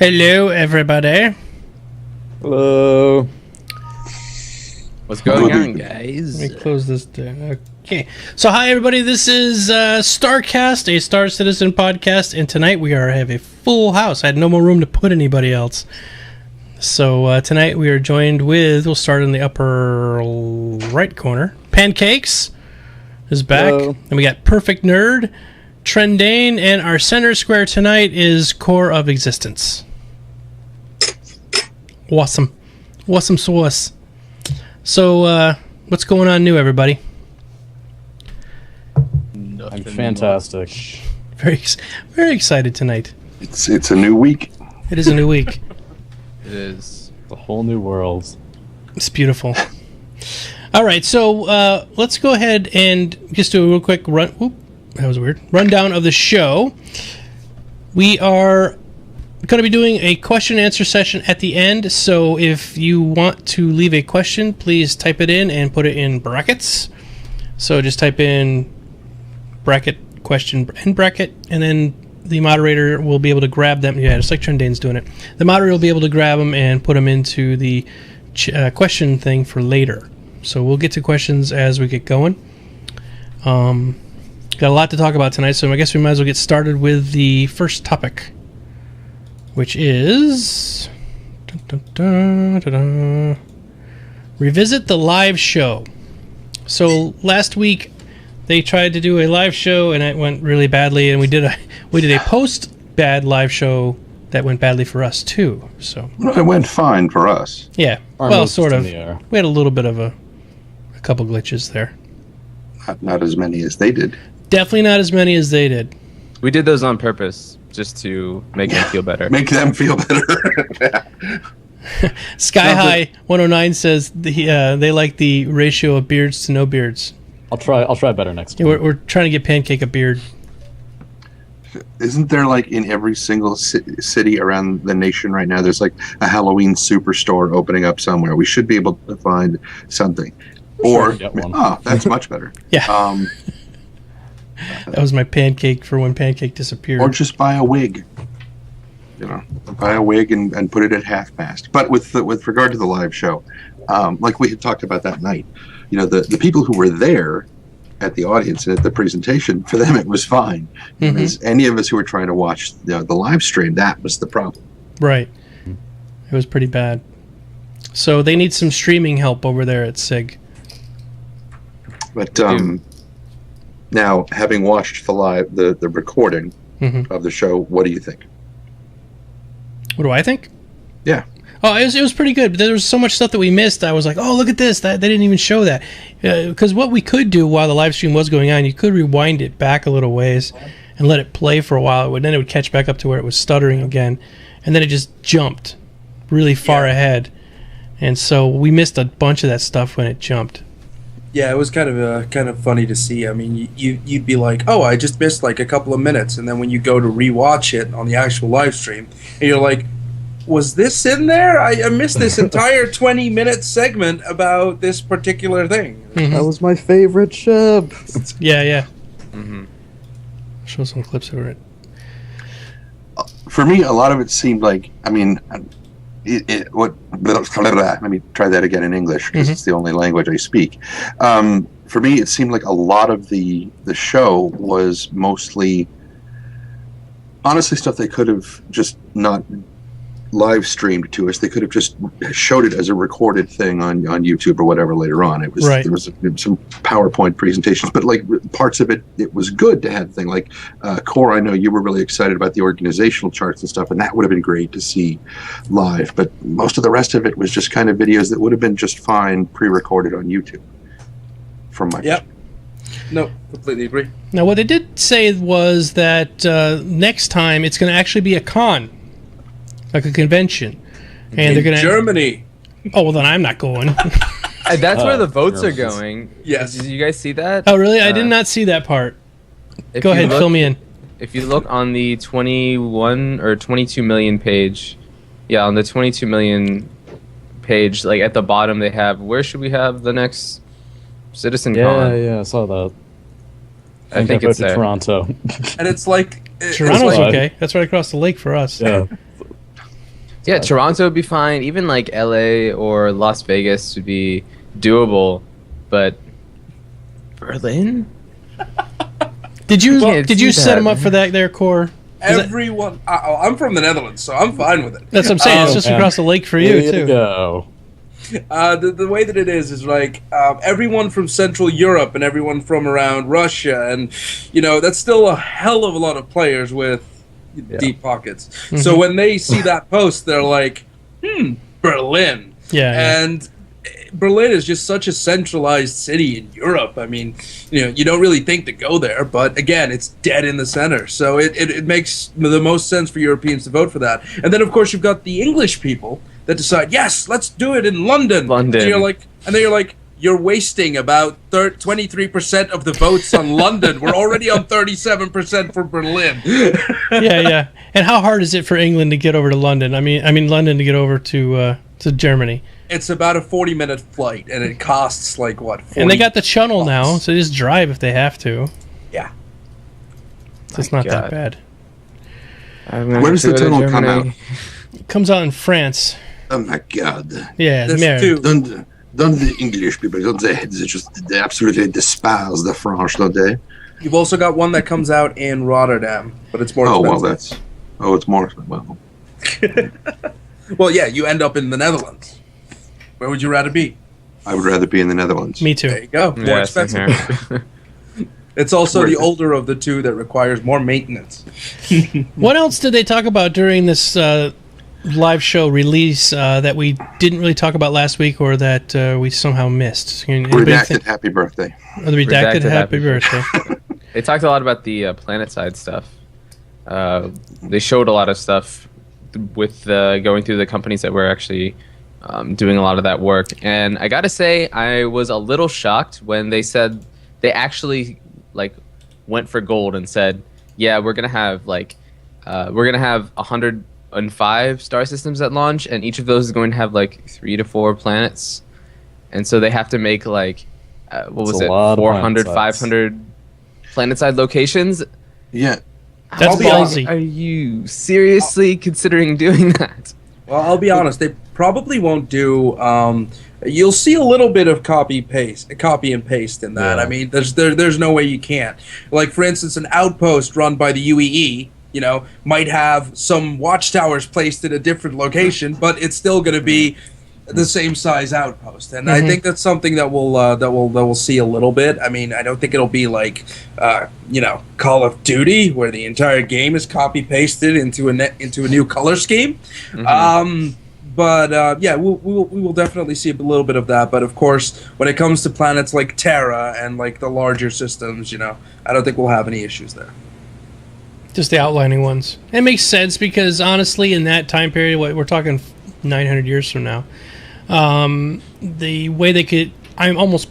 Hello, everybody. Hello. What's going on, guys? Let me close this down. Okay. So, hi, everybody. This is StarCast, a Star Citizen podcast, and tonight we have a full house. I had no more room to put anybody else. So, tonight we are joined with, we'll start in the upper right corner. Pancakes is back. Hello. And we got Perfect Nerd, Trendane, and our center square tonight is Core of Existence. Awesome. Awesome sauce. So, what's going on new, everybody? I'm fantastic. Very excited tonight. It's a new week. It is a new week. It is. The whole new world. It's beautiful. All right, so let's go ahead and just do a real quick run. Oop, that was weird. Rundown of the show. We are going to be doing a question and answer session at the end. So if you want to leave a question, please type it in and put it in brackets. So just type in bracket question and bracket, and then the moderator will be able to grab them. Yeah, just like Trendane's doing it. The moderator will be able to grab them and put them into the question thing for later. So we'll get to questions as we get going. Got a lot to talk about tonight, so I guess we might as well get started with the first topic, which is revisit the live show. So last week they tried to do a live show and it went really badly, and we did a post bad live show that went badly for us too. So It went fine for us. yeah, Our well, notes sort in of. the air. We had a little bit of a couple glitches there. Not as many as they did. Definitely not as many as they did. We did those on purpose, just to make them feel better. Make them feel better. Sky High 109 says they like the ratio of beards to no beards. I'll try better next Yeah, time. we're trying to get Pancake a beard. Isn't there, like, in every single city around the nation right now, there's like a Halloween superstore opening up somewhere? We should be able to find something. Sure, Or, get one. oh, that's much better. Yeah. That was my Pancake for when Pancake disappeared. Or just buy a wig. You know, buy a wig and put it at half-mast. But with regard to the live show, like we had talked about that night, you know, the people who were there at the audience and at the presentation, for them it was fine. Mhm. As any of us who were trying to watch the live stream, that was the problem. Right. It was pretty bad. So they need some streaming help over there at SIG. But now, having watched the recording Mhm. of the show, what do you think? What do I think? Yeah. Oh, it was pretty good, but there was so much stuff that we missed. I was like, oh, look at this. They didn't even show that. Because what we could do while the live stream was going on, you could rewind it back a little ways and let it play for a while. Then it would catch back up to where it was stuttering again. And then it just jumped really far ahead. And so we missed a bunch of that stuff when it jumped. Yeah, it was kind of funny to see. I mean, you'd be like, oh, I just missed like a couple of minutes, and then when you go to rewatch it on the actual live stream, and you're like, was this in there? I missed this entire 20-minute segment about this particular thing. That was my favorite ship. Yeah. Mm-hmm. Show some clips of it. For me, a lot of it seemed like, I mean, let me try that again in English, because it's the only language I speak. For me, it seemed like a lot of the show was mostly, honestly, stuff they could have just not live streamed to us. They could have just showed it as a recorded thing on YouTube or whatever later on. It was Right. There was some PowerPoint presentations, but like parts of it was good to have thing like Core. I know you were really excited about the organizational charts and stuff, and that would have been great to see live. But most of the rest of it was just kind of videos that would have been just fine pre-recorded on YouTube. From my Yep. No, completely agree. Now, what they did say was that next time it's going to actually be a con, like a convention. And they're going to... Germany. Oh, well, then I'm not going. That's where the votes are nervous. going. Yes. Did you guys see that? Oh, really? I did not see that part. If Go you ahead, look- fill me in. If you look on the 21 or 22 million page, on the 22 million page, like at the bottom they have, where should we have the next Citizen Con? Yeah, I saw that. I think I it's voted there. Toronto. And it's like... Toronto's like- okay. That's right across the lake for us. Yeah. Yeah, Toronto would be fine. Even like LA or Las Vegas would be doable, but Berlin? Did you Can't did you do set that. him up for that there, Core? Everyone, I'm from the Netherlands, so I'm fine with it. That's what I'm saying. It's just yeah. across the lake for Way you to too. go. The way that it is like everyone from Central Europe and everyone from around Russia, and that's still a hell of a lot of players with deep pockets. Mm-hmm. So when they see that post, they're like, Berlin. Yeah. And Berlin is just such a centralized city in Europe. I mean, you don't really think to go there, but again, it's dead in the center. So it makes the most sense for Europeans to vote for that. And then, of course, you've got the English people that decide, yes, let's do it in London. London. And you're like, you're wasting about 23% of the votes on London. We're already on 37% for Berlin. Yeah. And how hard is it for England to get over to London? I mean London to get over to Germany. It's about a 40-minute flight, and it costs like what? 40 And they got the channel bucks. now, so they just drive if they have to. Yeah. So it's not that God. bad. Where does the tunnel come out? It comes out in France. Oh my God! Yeah, There's merde. two. Don't the English people, don't they absolutely despise the French, don't they? You've also got one that comes out in Rotterdam, but it's more Oh well, expensive. it's more well. Well, yeah, you end up in the Netherlands. Where would you rather be? I would rather be in the Netherlands. Me There too. you go. More Yeah, same expensive. here. It's also Worth the it. older of the two that requires more maintenance. What else did they talk about during this live show release that we didn't really talk about last week, or that we somehow missed? Anybody Redacted think- happy birthday. Oh, the redacted, Redacted happy happy birthday. They talked a lot about the planet side stuff. They showed a lot of stuff with going through the companies that were actually doing a lot of that work. And I gotta say, I was a little shocked when they said they actually went for gold and said, yeah, we're gonna have 105 star systems at launch, and each of those is going to have 3 to 4 planets. And so they have to make what was a it, lot of 400, planet sides. 500 planet-side locations. Yeah, That's ballsy. Are you seriously considering doing that? Well, I'll be honest. They probably won't do. You'll see a little bit of copy and paste in that. Yeah. I mean, there's no way you can't. Like, for instance, an outpost run by the UEE, might have some watchtowers placed in a different location, but it's still going to be the same size outpost. And I think that's something that we'll see a little bit. I mean, I don't think it'll be like Call of Duty, where the entire game is copy pasted into a new color scheme. But yeah, we will definitely see a little bit of that. But of course, when it comes to planets like Terra and the larger systems, I don't think we'll have any issues there. Just the outlining ones. It makes sense because honestly, in that time period, we're talking 900 years from now, the way they could, I'm almost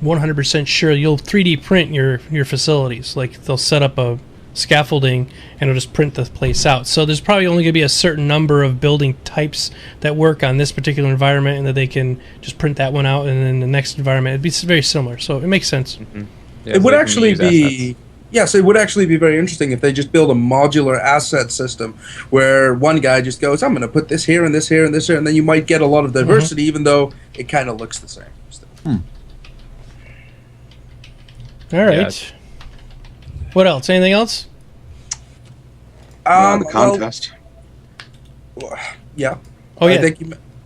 100% sure you'll 3D print your facilities. Like they'll set up a scaffolding and it'll just print the place out. So there's probably only going to be a certain number of building types that work on this particular environment, and that they can just print that one out, and then the next environment it'd be very similar. So it makes sense. Yeah, It so would they can actually use be. assets. Yes, it would actually be very interesting if they just build a modular asset system where one guy just goes, I'm going to put this here and this here and this here, and then you might get a lot of diversity, even though it kind of looks the same. All right. What else? Anything else? the contest. Yeah. Oh, yeah.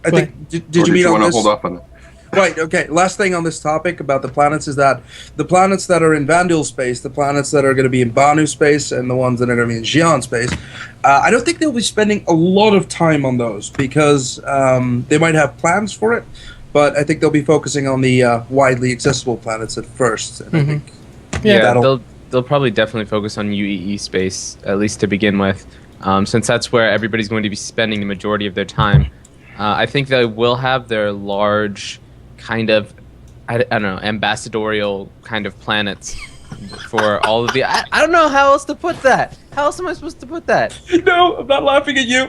I think. Did you mean on want to this? hold off on that? Right, okay. Last thing on this topic about the planets is that the planets that are in Vandal space, the planets that are going to be in Banu space, and the ones that are going to be in Xi'an space, I don't think they'll be spending a lot of time on those because they might have plans for it, but I think they'll be focusing on the widely accessible planets at first. And I think Yeah, Yeah, they'll probably definitely focus on UEE space, at least to begin with, since that's where everybody's going to be spending the majority of their time. I think they will have their large kind of, I don't know, ambassadorial kind of planets for all of the... I don't know how else to put that. How else am I supposed to put that? no, I'm not laughing at you.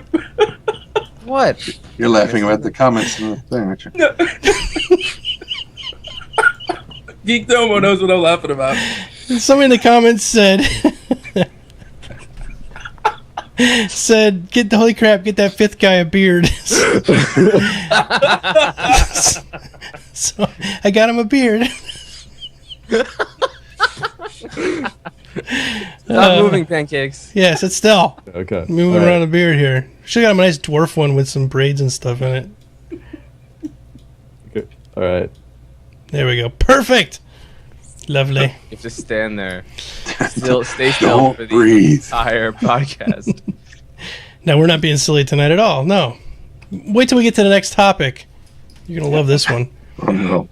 What? You're laughing about the comments and the thing, aren't you? No. Geekdomo knows what I'm laughing about. Somebody in the comments said said, holy crap, get that fifth guy a beard. So I got him a beard. Stop moving, Pancakes. Yeah, sit still. Okay. Moving All around right. a beard here. Should have got him a nice dwarf one with some braids and stuff in it. Okay. All right. There we go. Perfect. Lovely. You have to stand there. Stay still Don't for the breathe. entire podcast. No, we're not being silly tonight at all. No. Wait till we get to the next topic. You're going to love this one. Oh, no.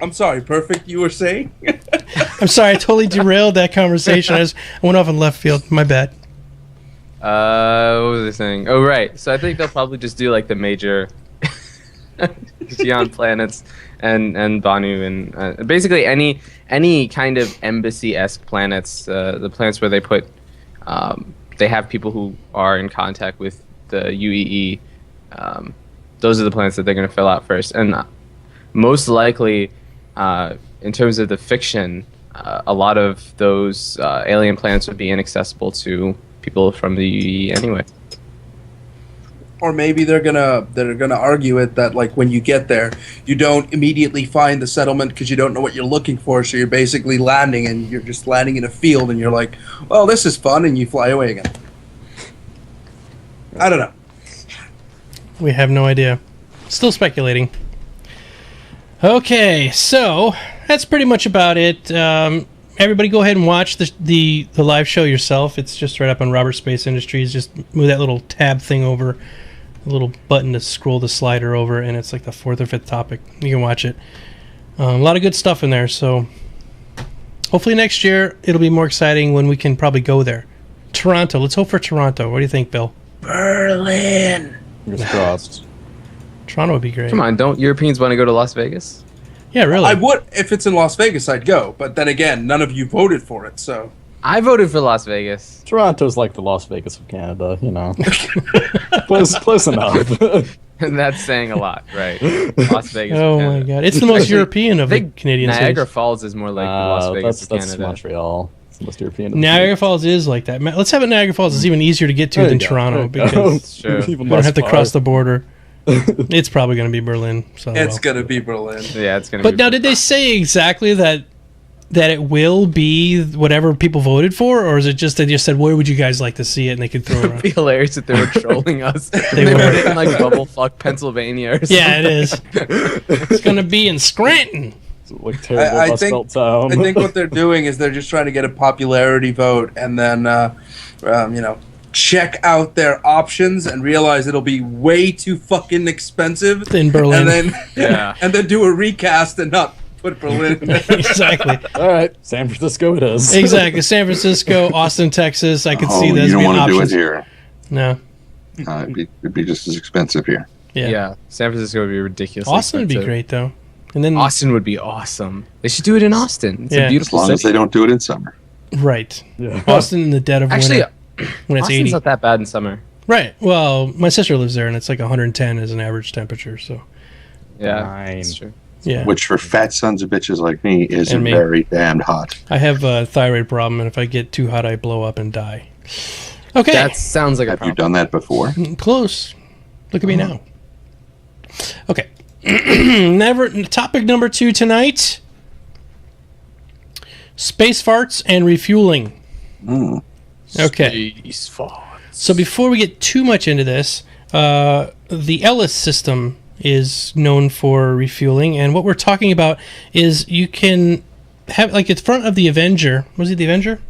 I'm sorry, Perfect, you were saying? I'm sorry, I totally derailed that conversation. I went off in left field. My bad. What was I saying? Oh, right. So I think they'll probably just do like the major Xi'an planets and Banu and basically any kind of embassy-esque planets. The planets where they put they have people who are in contact with the UEE. Those are the planets that they're going to fill out first, and most likely, in terms of the fiction, a lot of those alien planets would be inaccessible to people from the UEE anyway. Or maybe they're gonna argue it that like when you get there, you don't immediately find the settlement because you don't know what you're looking for. So you're basically landing, and you're just landing in a field, and you're like, "Well, this is fun," and you fly away again. I don't know. We have no idea. Still speculating. Okay, so that's pretty much about it. Everybody go ahead and watch the live show yourself. It's just right up on Robert Space Industries. Just move that little tab thing over, a little button to scroll the slider over, and it's like the fourth or fifth topic. You can watch it. A lot of good stuff in there, so hopefully next year it'll be more exciting when we can probably go there. Toronto. Let's hope for Toronto. What do you think, Bill? Berlin. Fingers crossed. Toronto would be great. Come on, don't Europeans want to go to Las Vegas? Yeah, really. I would if it's in Las Vegas. I'd go, but then again, none of you voted for it, so. I voted for Las Vegas. Toronto's like the Las Vegas of Canada, you know. close enough. And that's saying a lot, right? Las Vegas. Oh my Canada. god, it's the most Actually, European of I the think Canadian Niagara cities. Falls is more like the Las Vegas of that's Canada. Montreal. It's the most European. of the Niagara Falls is like that. Let's have it Niagara Falls. It's even easier to get to There than you go, Toronto there you go. because It's true. Even we don't less have to far. cross the border. It's probably going to be Berlin. So It's well. gonna be Berlin. Yeah, it's gonna. But be now, did they say exactly that it will be whatever people voted for, or is it just they just said where would you guys like to see it and they could throw it It'd be around? hilarious if they were trolling us. They They were. were in like Bubblefuck, Pennsylvania. Or something. Yeah, it is. It's going to be in Scranton. It's like terrible I Rust think- Belt town. I think what they're doing is they're just trying to get a popularity vote, and then check out their options and realize it'll be way too fucking expensive In Berlin. and then Yeah. and then do a recast and not put Berlin in there. Exactly. All right, San Francisco it is. Exactly. San Francisco, Austin, Texas. I could see Oh, those you don't being want to do it options. here. No. It'd be just as expensive here. Yeah. Yeah. San Francisco would be ridiculous. Austin would be great though. And then Austin would be awesome. They should do it in Austin. It's Yeah. a As beautiful long city. as they don't do it in summer. right. Yeah. Austin in the dead of Actually, winter when it's Austin's 80. not that bad in summer. Right. Well, my sister lives there and it's like 110 as an average temperature, so Yeah, Fine. that's true. yeah. Which for fat sons of bitches like me is And me. very damned hot. I have a thyroid problem and if I get too hot I blow up and die. Okay. That sounds like a Have you problem. done that before? Close. Look at me now. Okay. Topic number 2 tonight. Space farts and refueling. Okay. So before we get too much into this, the Ellis system is known for refueling, and what we're talking about is you can have, like, at the front of the Avenger, was it the Avenger?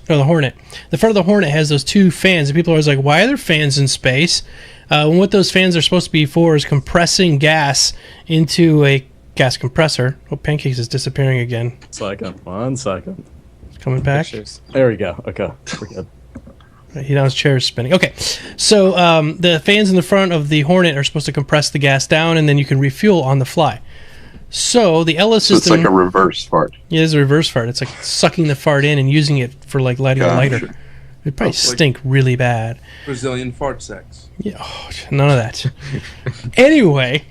No, the Hornet. The front of the Hornet has those 2 fans, and people are always like, why are there fans in space? And what those fans are supposed to be for is compressing gas into a gas compressor. Oh, Pancakes is disappearing again. 1 second. Coming back. Pictures. There we go. Okay, we're good. He now his chair is spinning. Okay, so the fans in the front of the Hornet are supposed to compress the gas down, and then you can refuel on the fly. So the Ellis So it's system, like a reverse fart. yeah, it's a reverse fart. It's like sucking the fart in and using it for like lighting a lighter. Gotcha. It'd probably stink really bad. Brazilian fart sex. Yeah, oh, none of that. Anyway,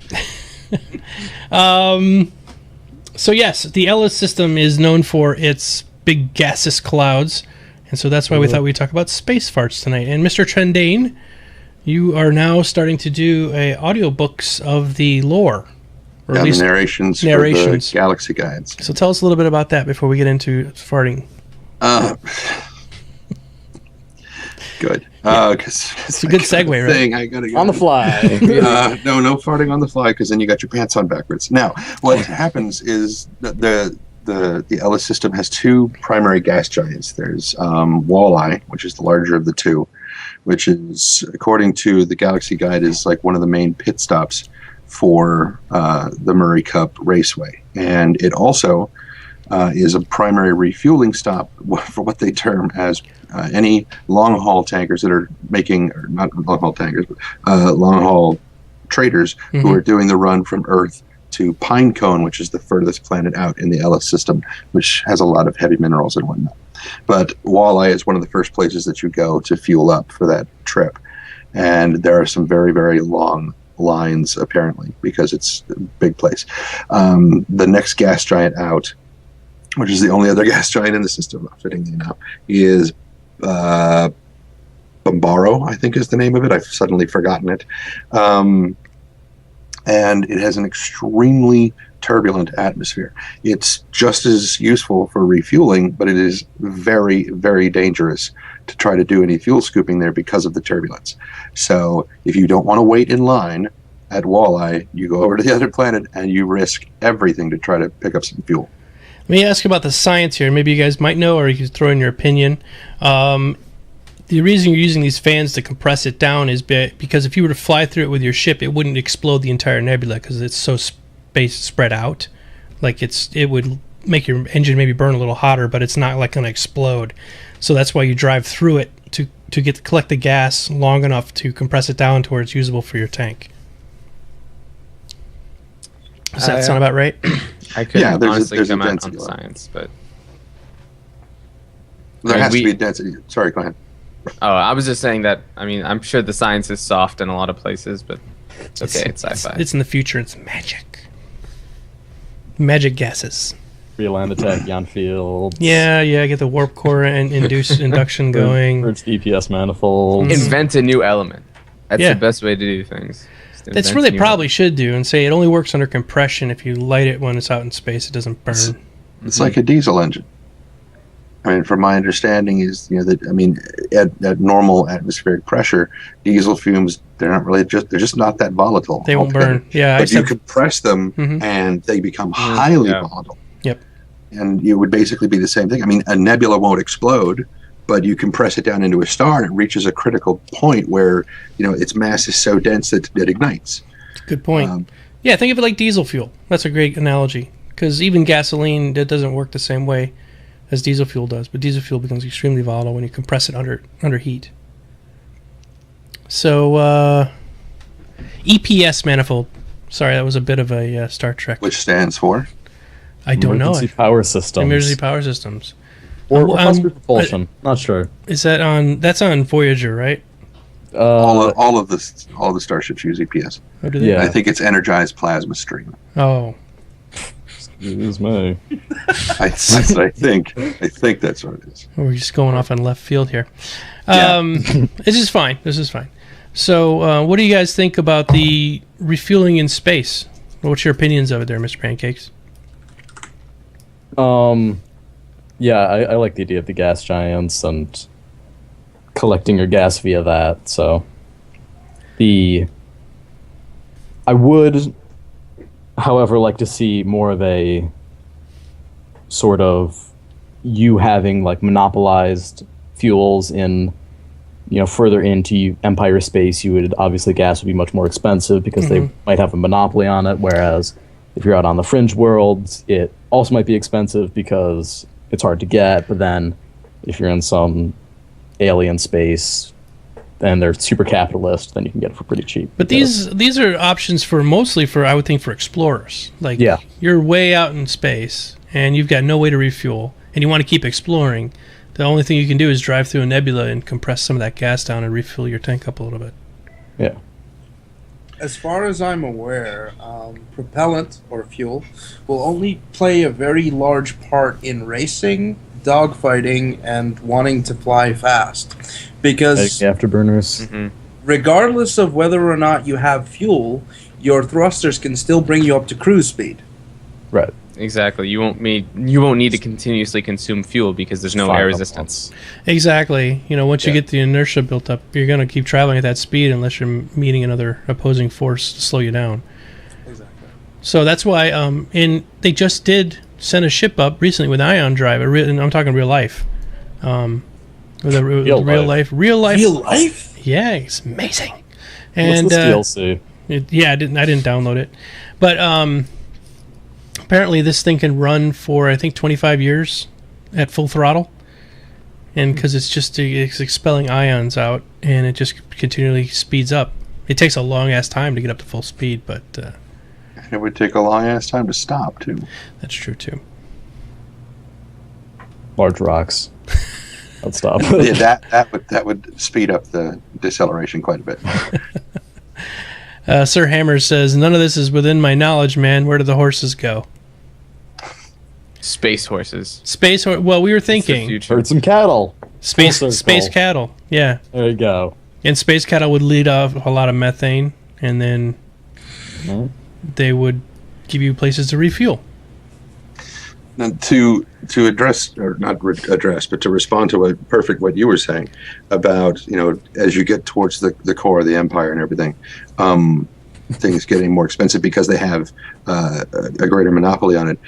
so yes, the Ellis system is known for its big gaseous clouds, And so that's why we thought we'd talk about space farts tonight. And Mr. Trendane, you are now starting to do audiobooks of the lore. Or Yeah, at least the narrations for the Galaxy Guides. So tell us a little bit about that before we get into farting. Good. Because it's a good segue, right? I gotta on the fly. No farting on the fly, because then you got your pants on backwards. Now, what happens is that the Ellis system has two primary gas giants. There's Walleye, which is the larger of the two, which is, according to the Galaxy Guide, is like one of the main pit stops for the Murray Cup Raceway. And it also is a primary refueling stop for what they term as any long-haul tankers that are making, or not long-haul tankers, but long-haul traders who are doing the run from Earth to Pinecone, which is the furthest planet out in the Ellis system, which has a lot of heavy minerals and whatnot. But Walleye is one of the first places that you go to fuel up for that trip. And there are some very, very long lines, apparently, because it's a big place. The next gas giant out, which is the only other gas giant in the system, fittingly enough, is Bombaro, I think is the name of it. I've suddenly forgotten it. And it has an extremely turbulent atmosphere. It's just as useful for refueling, but it is very, very dangerous to try to do any fuel scooping there because of the turbulence. So if you don't want to wait in line at Walleye, you go over to the other planet and you risk everything to try to pick up some fuel. Let me ask about the science here. Maybe you guys might know, or you can throw in your opinion. The reason you're using these fans to compress it down is because if you were to fly through it with your ship, it wouldn't explode the entire nebula because it's so space spread out. Like it would make your engine maybe burn a little hotter, but it's not like going to explode. So that's why you drive through it to collect the gas long enough to compress it down to where it's usable for your tank. Does that sound about right? I couldn't honestly there's comment on the science, but there has to be a density. Sorry, go ahead. Oh, I was just saying that. I mean, I'm sure the science is soft in a lot of places, but it's okay. It's sci-fi. It's in the future. It's magic. Magic gases. Real-land attack on field. Yeah. Get the warp core and induction going. Merge the EPS manifolds. Invent a new element. That's the best way to do things. That's what they probably should do, and say it only works under compression. If you light it when it's out in space, it doesn't burn. It's like a diesel engine. I mean, from my understanding is, that, I mean, at normal atmospheric pressure, diesel fumes, they're just not that volatile. They won't burn. Yeah. But you compress them and they become highly volatile. Yep. And it would basically be the same thing. I mean, a nebula won't explode, but you compress it down into a star and it reaches a critical point where, its mass is so dense that it ignites. Good point. Think of it like diesel fuel. That's a great analogy. Because even gasoline, that doesn't work the same way as diesel fuel does, but diesel fuel becomes extremely volatile when you compress it under heat. So, EPS manifold. Sorry, that was a bit of a Star Trek. Which stands for? I don't know. Emergency power systems. Emergency power systems. Or propulsion. Not sure. Is that on? That's on Voyager, right? All of the starships use EPS. Oh, do they? Yeah. I think it's energized plasma stream. Oh. Excuse me. I think that's what it is. We're just going off on left field here. This is fine. So, what do you guys think about the refueling in space? What's your opinions of it there, Mr. Pancakes? Yeah, I like the idea of the gas giants and collecting your gas via that. So, I would, however, like to see more of a sort of you having like monopolized fuels in, further into Empire space. You would obviously gas would be much more expensive because they might have a monopoly on it. Whereas if you're out on the fringe worlds, it also might be expensive because it's hard to get. But then if you're in some alien space and they're super capitalist, then you can get it for pretty cheap. But these are options mostly for I would think for explorers. Like you're way out in space and you've got no way to refuel and you want to keep exploring. The only thing you can do is drive through a nebula and compress some of that gas down and refill your tank up a little bit. Yeah. As far as I'm aware, propellant or fuel will only play a very large part in racing, dogfighting and wanting to fly fast. Because Afterburners. regardless of whether or not you have fuel, your thrusters can still bring you up to cruise speed. Right. Exactly. You won't need to continuously consume fuel because there's no Fire air up resistance. Exactly. Once you get the inertia built up, you're going to keep traveling at that speed unless you're meeting another opposing force to slow you down. Exactly. So that's why, and they just did send a ship up recently with ion drive. And I'm talking real life. With a real life. Real life? Yeah, it's amazing. And What's this DLC? I didn't download it, but apparently this thing can run for I think 25 years at full throttle, and because it's expelling ions out, and it just continually speeds up. It takes a long ass time to get up to full speed, but It would take a long ass time to stop too. that's true too. Large rocks. Let's stop. Yeah, that would speed up the deceleration quite a bit. Sir Hammer says, "None of this is within my knowledge, man. Where do the horses go?" Space horses. Well, we were It's the thinking future. Herd some cattle. space Full circle. cattle. Yeah, There you go. and space cattle would lead off a lot of methane, and then they would give you places to refuel. Now, to address, or not address, but to respond to what you were saying about, as you get towards the core of the empire and everything, things getting more expensive because they have a greater monopoly on it.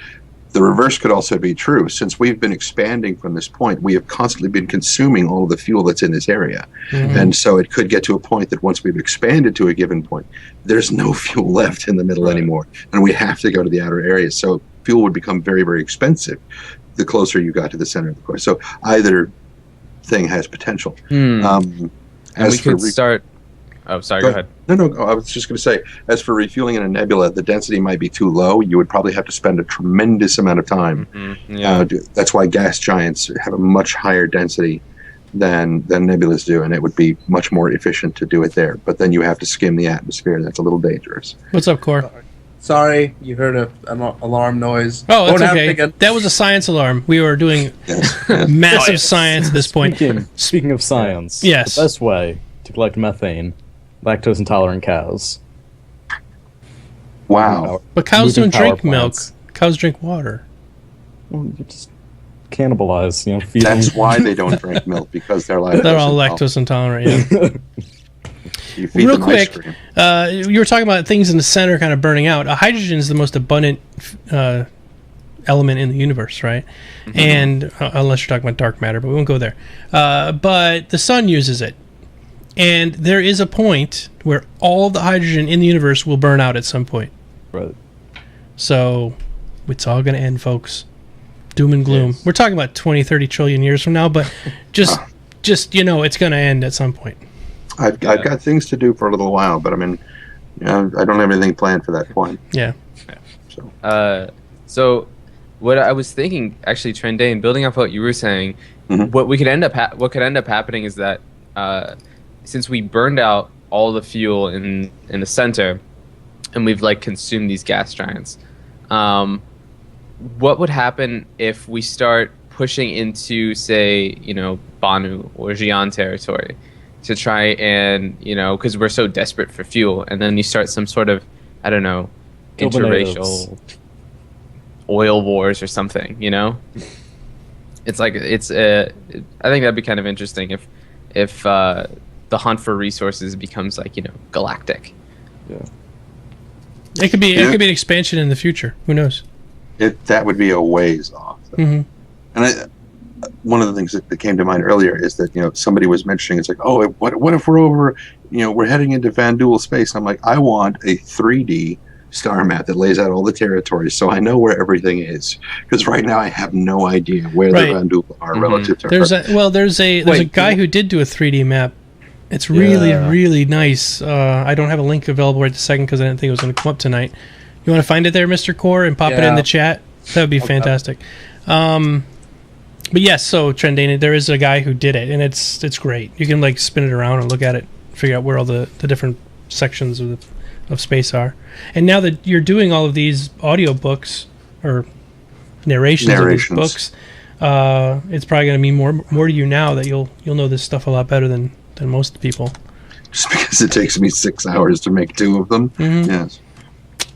The reverse could also be true. Since we've been expanding from this point, we have constantly been consuming all of the fuel that's in this area. And so it could get to a point that once we've expanded to a given point, there's no fuel left in the middle anymore. And we have to go to the outer areas. So fuel would become very, very expensive the closer you got to the center of the core. So either thing has potential. And we could start... Oh, sorry, go ahead. No, I was just going to say, as for refueling in a nebula, the density might be too low. You would probably have to spend a tremendous amount of time. That's why gas giants have a much higher density than nebulas do, and it would be much more efficient to do it there. But then you have to skim the atmosphere. That's a little dangerous. What's up, Core? Sorry, you heard an alarm noise. Oh, that's Won't have okay. to get- That was a science alarm. We were doing massive science at this point. Speaking of science, Yes. the best way to collect methane, lactose intolerant cows. Wow. But cows Moving don't drink power milk. plants. Cows drink water. Well, you just cannibalize, feed That's them. why they don't drink milk, because they're lactose They're all intolerant. lactose intolerant. Yeah. You feed Real them ice quick, cream. you were talking about things in the center kind of burning out. Hydrogen is the most abundant element in the universe, right? And unless you're talking about dark matter, but we won't go there. But the sun uses it. And there is a point where all the hydrogen in the universe will burn out at some point. Right. So it's all going to end, folks. Doom and gloom. We're talking about 20, 30 trillion years from now, but just it's going to end at some point. I've got things to do for a little while, but I mean, I don't have anything planned for that point. Yeah. So what I was thinking, actually, Trendane, building off what you were saying, what could end up happening is that since we burned out all the fuel in the center, and we've consumed these gas giants, what would happen if we start pushing into, say, Banu or Xi'an territory to try and, because we're so desperate for fuel, and then you start some sort of, I don't know, interracial oil wars or something, It's I think that'd be kind of interesting if the hunt for resources becomes galactic. Yeah. It could be an expansion in the future. Who knows? That would be a ways off. And one of the things that came to mind earlier is that somebody was mentioning, it's like, oh, what if we're over, we're heading into Van Duel space. I'm like, I want a 3D star map that lays out all the territories so I know where everything is, because right now I have no idea where the Van Duel are relative to there's a guy who did do a 3D map. It's really really nice. I don't have a link available right this second because I didn't think it was going to come up tonight. You want to find it there, Mr. Core, and pop it in the chat? That would be fantastic. But yes, so Trendane, there is a guy who did it, and it's great. You can spin it around and look at it, figure out where all the different sections of space are. And now that you're doing all of these audio books or narrations of these books, it's probably going to mean more to you now that you'll know this stuff a lot better than most people. Just because it takes me 6 hours to make 2 of them. Mm-hmm. Yes.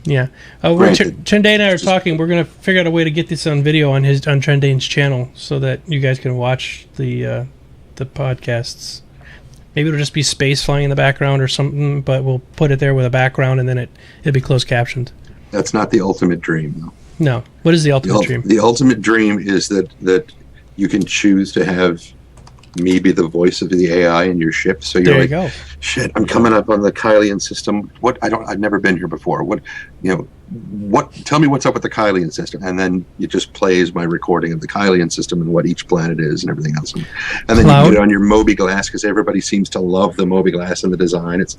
Yeah. Trendane and I are talking. We're going to figure out a way to get this on video on Trendane's channel so that you guys can watch the podcasts. Maybe it'll just be space flying in the background or something, but we'll put it there with a background and then it'll be closed captioned. That's not the ultimate dream, though. No. What is the ultimate dream? The ultimate dream is that you can choose to have me be the voice of the AI in your ship. So you're like, go. Shit, I'm coming up on the Kylian system. I've never been here before. Tell me what's up with the Kylian system. And then it just plays my recording of the Kylian system and what each planet is and everything else. And then you put it on your Moby Glass because everybody seems to love the Moby Glass and the design. It's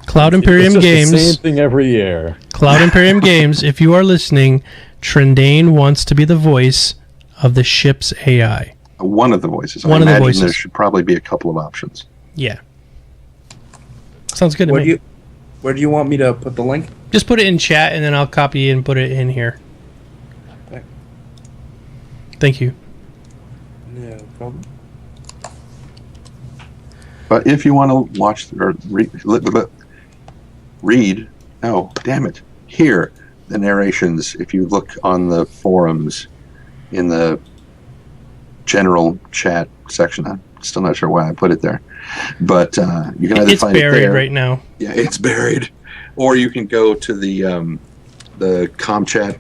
Cloud Imperium Games. The same thing every year. Cloud Imperium Games, if you are listening, Trendane wants to be the voice of the ship's AI. One of the voices. One of the voices. There should probably be a couple of options. Yeah. Sounds good to me. Where do you want me to put the link? Just put it in chat, and then I'll copy and put it in here. Okay. Thank you. No problem. But if you want to watch or read, hear the narrations, if you look on the forums in the general chat section. I'm still not sure why I put it there, but you can either find it there. It's buried right now. Yeah, it's buried, or you can go to the ComChat,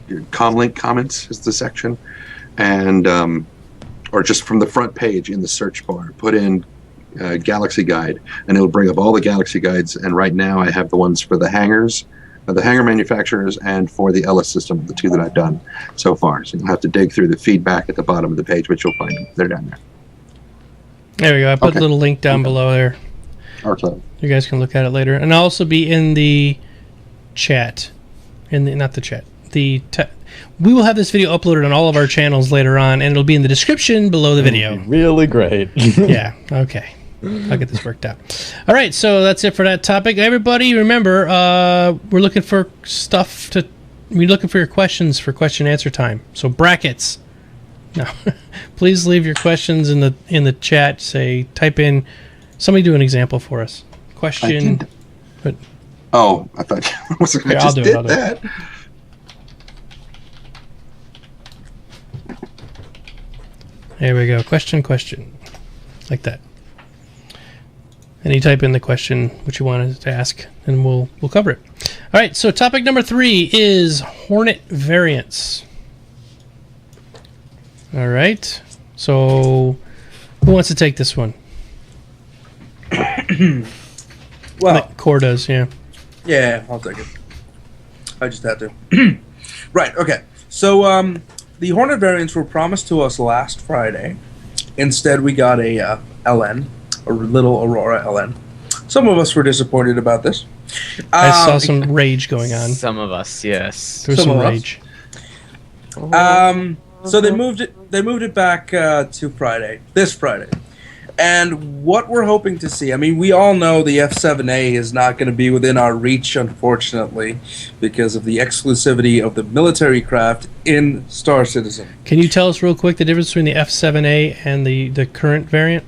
ComLink comments is the section, and or just from the front page in the search bar, put in Galaxy Guide, and it'll bring up all the Galaxy Guides. And right now, I have the ones for the hangars. The hangar manufacturers and for the Ellis system, the 2 that I've done so far. So you'll have to dig through the feedback at the bottom of the page, but you'll find them. They're down there. There we go. I put a little link down below there. Okay. You guys can look at it later. And I'll also be in the chat. Not the chat. We will have this video uploaded on all of our channels later on, and it'll be in the description below the video. Really great. Yeah, okay. I'll get this worked out. All right, so that's it for that topic. Everybody, remember, we're looking for we're looking for your questions for question answer time. So brackets. No, please leave your questions in the chat. Type in. Somebody do an example for us. Question. I thought I just did that. There we go. Question. Like that. And you type in the question which you wanted to ask, and we'll cover it. All right, so topic number 3 is Hornet variants. All right, so who wants to take this one? Well, Core does, yeah. Yeah, I'll take it. I just had to. Right, okay. So the Hornet variants were promised to us last Friday. Instead, we got a LN. A little Aurora LN. Some of us were disappointed about this. I saw some rage going on. Some of us, yes. There was some rage. So they moved it back to Friday, this Friday. And what we're hoping to see, I mean, we all know the F-7A is not going to be within our reach, unfortunately, because of the exclusivity of the military craft in Star Citizen. Can you tell us real quick the difference between the F-7A and the current variant?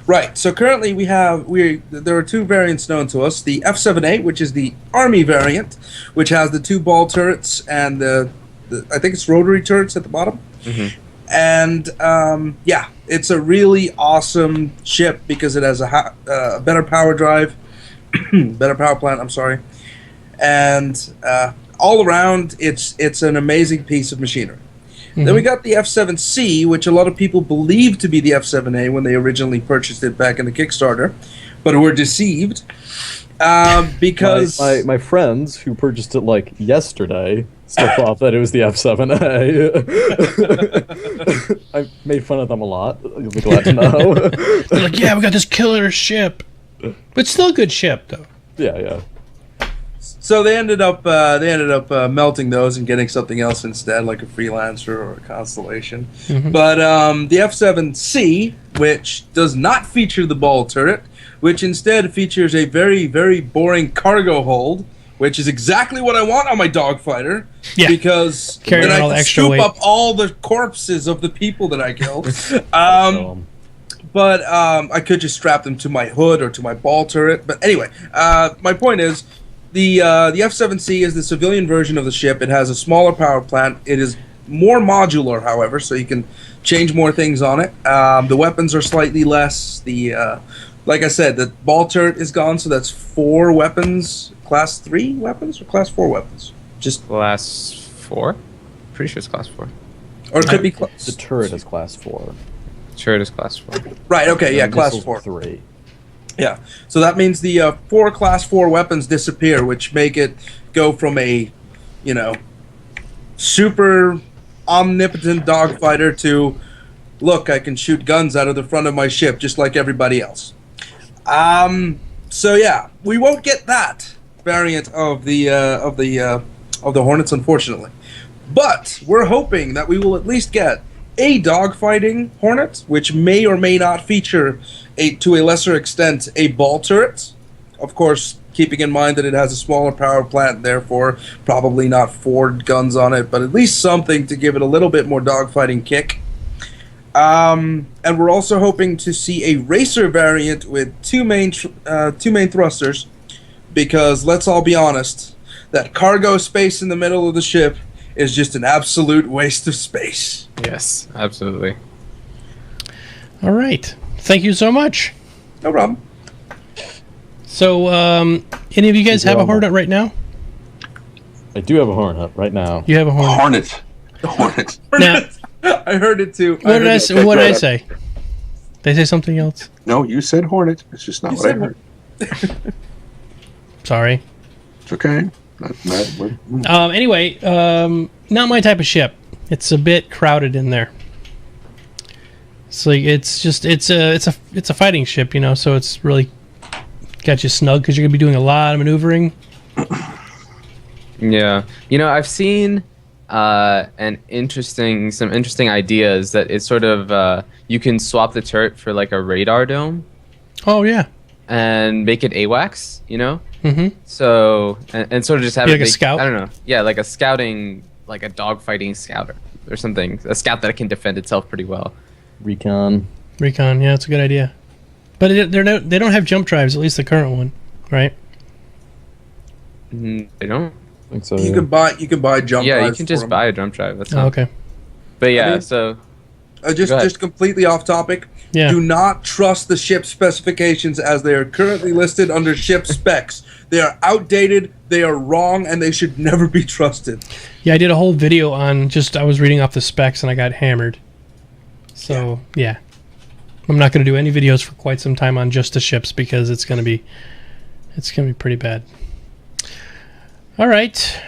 Right. So currently there are 2 variants known to us. The F-7A, which is the Army variant, which has the 2 ball turrets and the I think it's rotary turrets at the bottom. Mm-hmm. And it's a really awesome ship because it has a better power drive, better power plant. I'm sorry, and all around it's an amazing piece of machinery. Mm-hmm. Then we got the F-7C, which a lot of people believed to be the F-7A when they originally purchased it back in the Kickstarter, but were deceived because my friends who purchased it like yesterday still thought that it was the F-7A. I made fun of them a lot. You'll be glad to know. They're like, yeah, we got this killer ship, but still a good ship though. Yeah. So they ended up melting those and getting something else instead, like a Freelancer or a Constellation. Mm-hmm. But the F-7C, which does not feature the ball turret, which instead features a very, very boring cargo hold which is exactly what I want on my dogfighter. Yeah. Because Carry then around I all the can extra scoop weight. up all the corpses of the people that I kill. But I could just strap them to my hood or to my ball turret. But anyway, my point is, the F-7C is the civilian version of the ship. It has a smaller power plant. It is more modular, however, so you can change more things on it. The weapons are slightly less. Like I said, the ball turret is gone, so that's 4 weapons. Class 3 weapons or Class 4 weapons? Just Class 4? Pretty sure it's Class 4. or it could be The turret is class 4. Sure, it is Class 4. right. Okay, yeah, And Class missiles 4. 3. Yeah, so that means the 4 Class 4 weapons disappear, which make it go from a, super omnipotent dogfighter to, look, I can shoot guns out of the front of my ship just like everybody else. So yeah, we won't get that variant of the Hornets, unfortunately. But we're hoping that we will at least get a dogfighting Hornet, which may or may not feature, to a lesser extent, a ball turret. Of course, keeping in mind that it has a smaller power plant, therefore probably not 4 guns on it, but at least something to give it a little bit more dogfighting kick. And we're also hoping to see a racer variant with two main thrusters, because let's all be honest, that cargo space in the middle of the ship is just an absolute waste of space. Yes, absolutely. All right. Thank you so much. No problem. So, any of you guys have a Hornet right now? I do have a Hornet right now. You have a Hornet. Hornet. Now, I heard it too. what did I say? What did I say? Did I say something else? No, you said Hornet. It's just not You what I said heard. Sorry. It's okay. Anyway, not my type of ship. It's a bit crowded in there. So it's a fighting ship, so it's really got you snug because you're gonna be doing a lot of maneuvering. Yeah, I've seen some interesting ideas that it's sort of you can swap the turret for like a radar dome Oh yeah. and make it AWACS, Mm-hmm. So and sort of just have Be it like a scout? I don't know. Yeah, like a scouting, like a dogfighting scouter or something. A scout that can defend itself pretty well. Recon. Yeah, it's a good idea. But they don't have jump drives, at least the current one, right? They don't. I think so. You can buy jump Yeah, you drives can for just them. buy a jump drive. That's Oh, okay. But yeah, I mean- so Go ahead. Just completely off topic. Yeah. Do not trust the ship specifications as they are currently listed under ship specs. They are outdated, they are wrong, and they should never be trusted. Yeah, I did a whole video on I was reading off the specs and I got hammered. So, yeah. I'm not going to do any videos for quite some time on just the ships because it's going to be pretty bad. All right.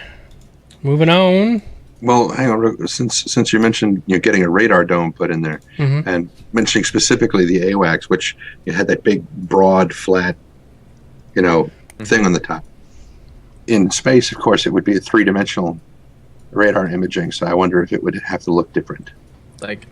Moving on. Well, hang on. Since you mentioned getting a radar dome put in there, Mhm. and mentioning specifically the AWACS, which you had that big, broad, flat, thing on the top. In space, of course, it would be a 3-dimensional radar imaging. So I wonder if it would have to look different. like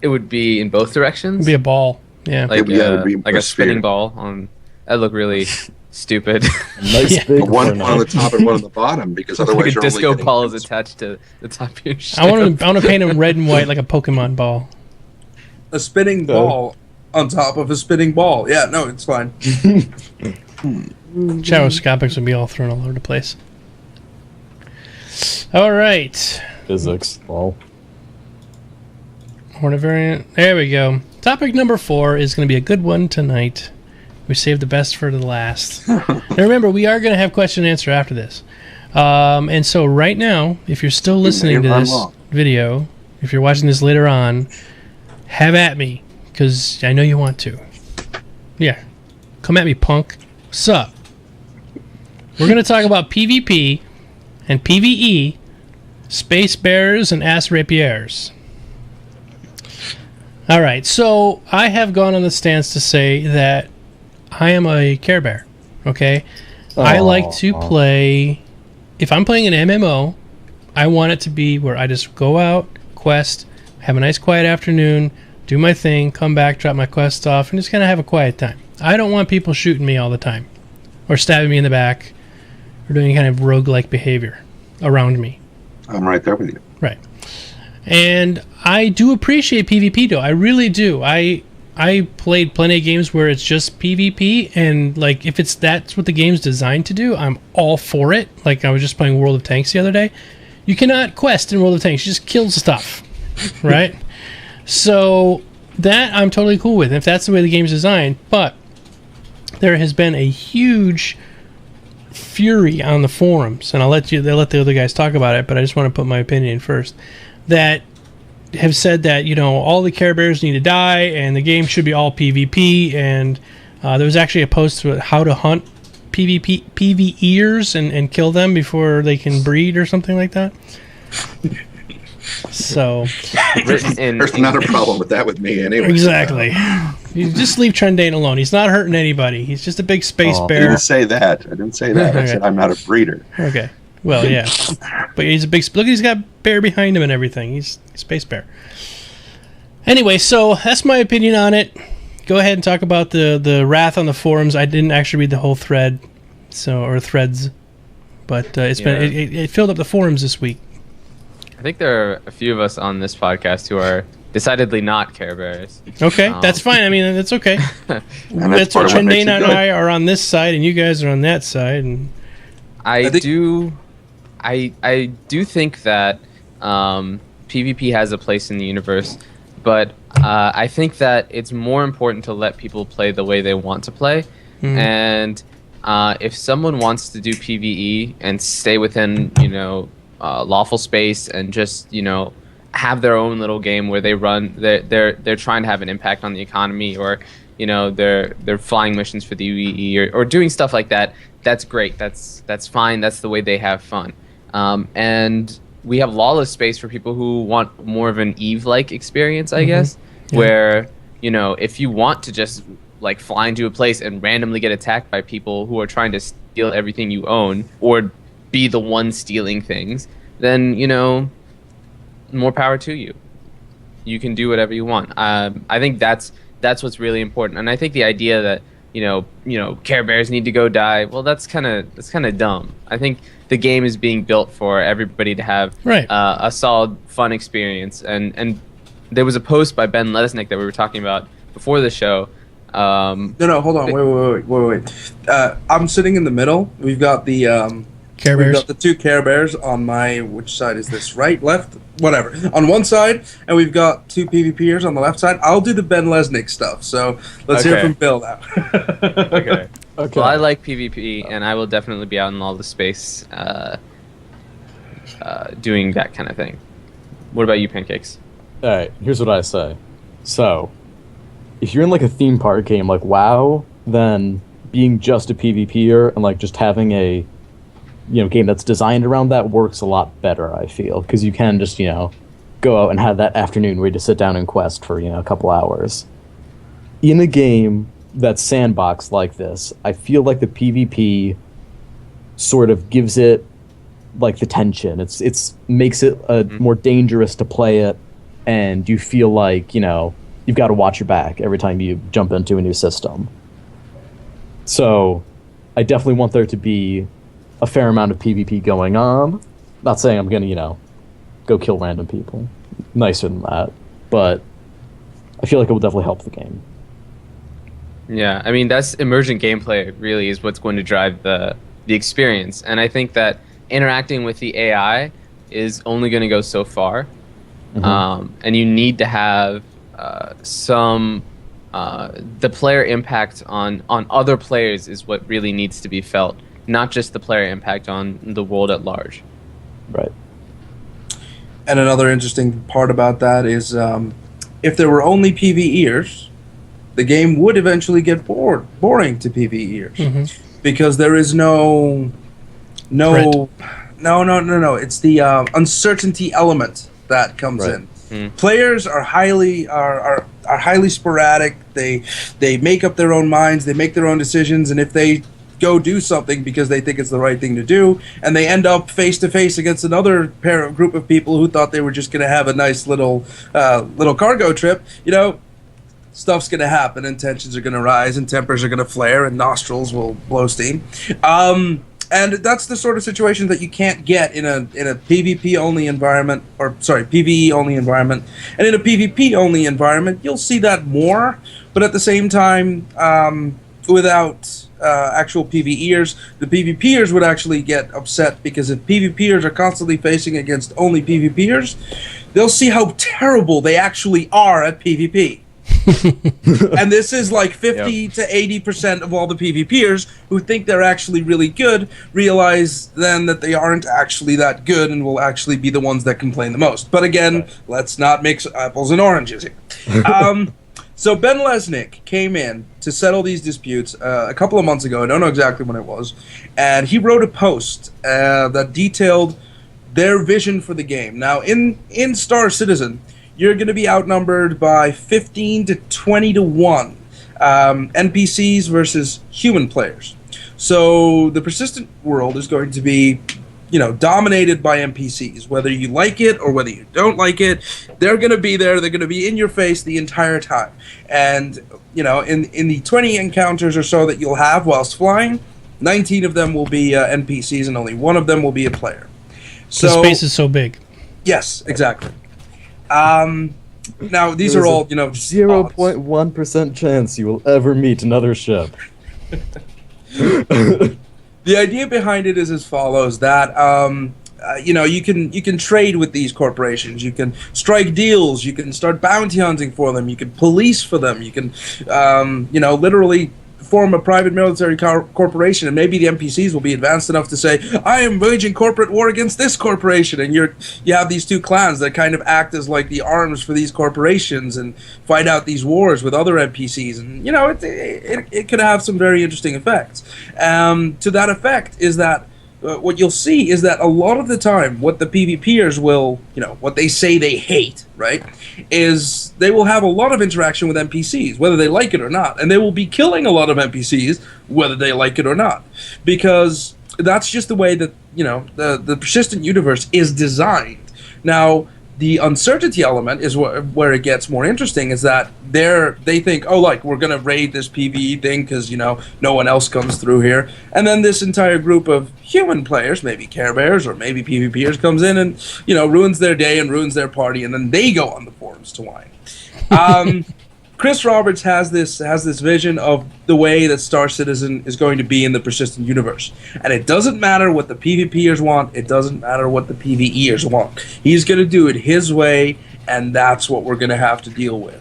it would be in both directions. It'd be a ball. Yeah. like it would be like a a spinning sphere. ball on. That look really stupid. Nice Yeah. big One on Hornet. the top and one on the bottom, because Like otherwise a you're only disco getting- ball is attached to the top of your ship. I want to paint them red and white like a Pokemon ball. A spinning ball on top of a spinning ball. Yeah, no, it's fine. Gyroscopics would be all thrown all over the place. All right. Physics. Well, Hornet variant. There we go. Topic number 4 is going to be a good one tonight. We saved the best for the last. Now remember, we are going to have question and answer after this. And so right now, if you're still listening to this video, if you're watching this later on, have at me, because I know you want to. Yeah. Come at me, punk. What's up? We're going to talk about PvP and PvE, space bears and ass rapiers. All right, so I have gone on the stance to say that I am a Care Bear, okay? I like to play... If I'm playing an MMO, I want it to be where I just go out, quest, have a nice quiet afternoon, do my thing, come back, drop my quest off, and just kind of have a quiet time. I don't want people shooting me all the time, or stabbing me in the back, or doing any kind of roguelike behavior around me. I'm right there with you. Right. And I do appreciate PvP, though. I really do. I played plenty of games where it's just PvP, and like if that's what the game's designed to do, I'm all for it. Like I was just playing World of Tanks the other day. You cannot quest in World of Tanks. You just kill stuff, right? So that I'm totally cool with if that's the way the game's designed. But there has been a huge fury on the forums, and they'll let the other guys talk about it, but I just want to put my opinion first, that have said that, you know, all the Care Bears need to die and the game should be all PvP, and there was actually a post about how to hunt PvEers and kill them before they can breed or something like that. So there's not a problem with that with me anyway. Exactly. You just leave Trendane alone. He's not hurting anybody. He's just a big space bear. I didn't say that. I said I'm not a breeder. Okay. Well, yeah. But he's a big... Look, he's got bear behind him and everything. He's a space bear. Anyway, so that's my opinion on it. Go ahead and talk about the wrath on the forums. I didn't actually read the whole thread, or threads, but it filled up the forums this week. I think there are a few of us on this podcast who are decidedly not Care Bears. Okay, that's fine. I mean, that's okay. that's what Trendane and I are on this side, and you guys are on that side. And I do think that PvP has a place in the universe, but I think that it's more important to let people play the way they want to play. And if someone wants to do PvE and stay within, lawful space and just, have their own little game where they run, they're trying to have an impact on the economy, or they're flying missions for the UEE or doing stuff like that. That's great. That's fine. That's the way they have fun. And we have lawless space for people who want more of an Eve-like experience, I guess, where if you want to just like fly into a place and randomly get attacked by people who are trying to steal everything you own or be the one stealing things, then more power to you. You can do whatever you want. I think that's what's really important. And I think the idea that Care Bears need to go die, well, that's kind of dumb. I think the game is being built for everybody to have a solid, fun experience. And there was a post by Ben Lesnick that we were talking about before the show. No, hold on, wait. I'm sitting in the middle. We've got the Care Bears. We've got the two Care Bears on which side is this? Right, left, whatever. On one side, and we've got two PvPers on the left side. I'll do the Ben Lesnick stuff. So let's hear from Bill now. Okay. Well, I like PvP, and I will definitely be out in all the space doing that kind of thing. What about you, Pancakes? All right, here's what I say. So, if you're in like a theme park game like WoW, then being just a PvPer and like just having a game that's designed around that works a lot better, I feel, because you can just go out and have that afternoon where you just sit down and quest for a couple hours. In a game that's sandbox like this, I feel like the PvP sort of gives it like the tension. It's makes it more dangerous to play it, and you feel like you've got to watch your back every time you jump into a new system. So I definitely want there to be a fair amount of PvP going on. Not saying I'm gonna, go kill random people. Nicer than that. But I feel like it will definitely help the game. Yeah, I mean, that's emergent gameplay really is what's going to drive the experience. And I think that interacting with the AI is only going to go so far. And you need to have some... the player impact on other players is what really needs to be felt. Not just the player impact on the world at large. Right. And another interesting part about that is if there were only PvEers, the game would eventually get boring to PvEers. Because there is no. It's the uncertainty element that comes in. Players are highly sporadic. They make up their own minds. They make their own decisions, and if they go do something because they think it's the right thing to do, and they end up face to face against another group of people who thought they were just going to have a nice little cargo trip, stuff's going to happen, and tensions are going to rise, and tempers are going to flare, and nostrils will blow steam. And that's the sort of situation that you can't get in a PvP only environment, or sorry, PvE only environment. And in a PvP only environment, you'll see that more, but at the same time, without actual PvEers, the PvPers would actually get upset, because if PvPers are constantly facing against only PvPers, they'll see how terrible they actually are at PvP. And this is like 50 to 80% of all the PvPers who think they're actually really good realize then that they aren't actually that good and will actually be the ones that complain the most. But again, let's not mix apples and oranges here. So Ben Lesnick came in to settle these disputes a couple of months ago. I don't know exactly when it was. And he wrote a post that detailed their vision for the game. Now, in Star Citizen, you're going to be outnumbered by 15 to 20 to 1 NPCs versus human players. So the persistent world is going to be, dominated by NPCs. Whether you like it or whether you don't like it, they're going to be there. They're going to be in your face the entire time. And, in the 20 encounters or so that you'll have whilst flying, 19 of them will be NPCs and only one of them will be a player. So the space is so big. Yes, exactly. Now, these are all, 0.1% chance you will ever meet another ship. The idea behind it is as follows, that, you can trade with these corporations. You can strike deals. You can start bounty hunting for them. You can police for them. You can, literally form a private military corporation, and maybe the NPCs will be advanced enough to say, I am waging corporate war against this corporation, and you have these two clans that kind of act as like the arms for these corporations and fight out these wars with other NPCs, and it could have some very interesting effects. To that effect is that what you'll see is that a lot of the time what the PvPers will, what they say they hate, right, is they will have a lot of interaction with NPCs, whether they like it or not. And they will be killing a lot of NPCs, whether they like it or not. Because that's just the way that, the persistent universe is designed. Now, the uncertainty element is where it gets more interesting, is that they think, we're going to raid this PvE thing because, no one else comes through here. And then this entire group of human players, maybe Care Bears or maybe PvPers, comes in and, ruins their day and ruins their party, and then they go on the forums to whine. Chris Roberts has this vision of the way that Star Citizen is going to be in the persistent universe. And it doesn't matter what the PvPers want. It doesn't matter what the PvEers want. He's going to do it his way, and that's what we're going to have to deal with.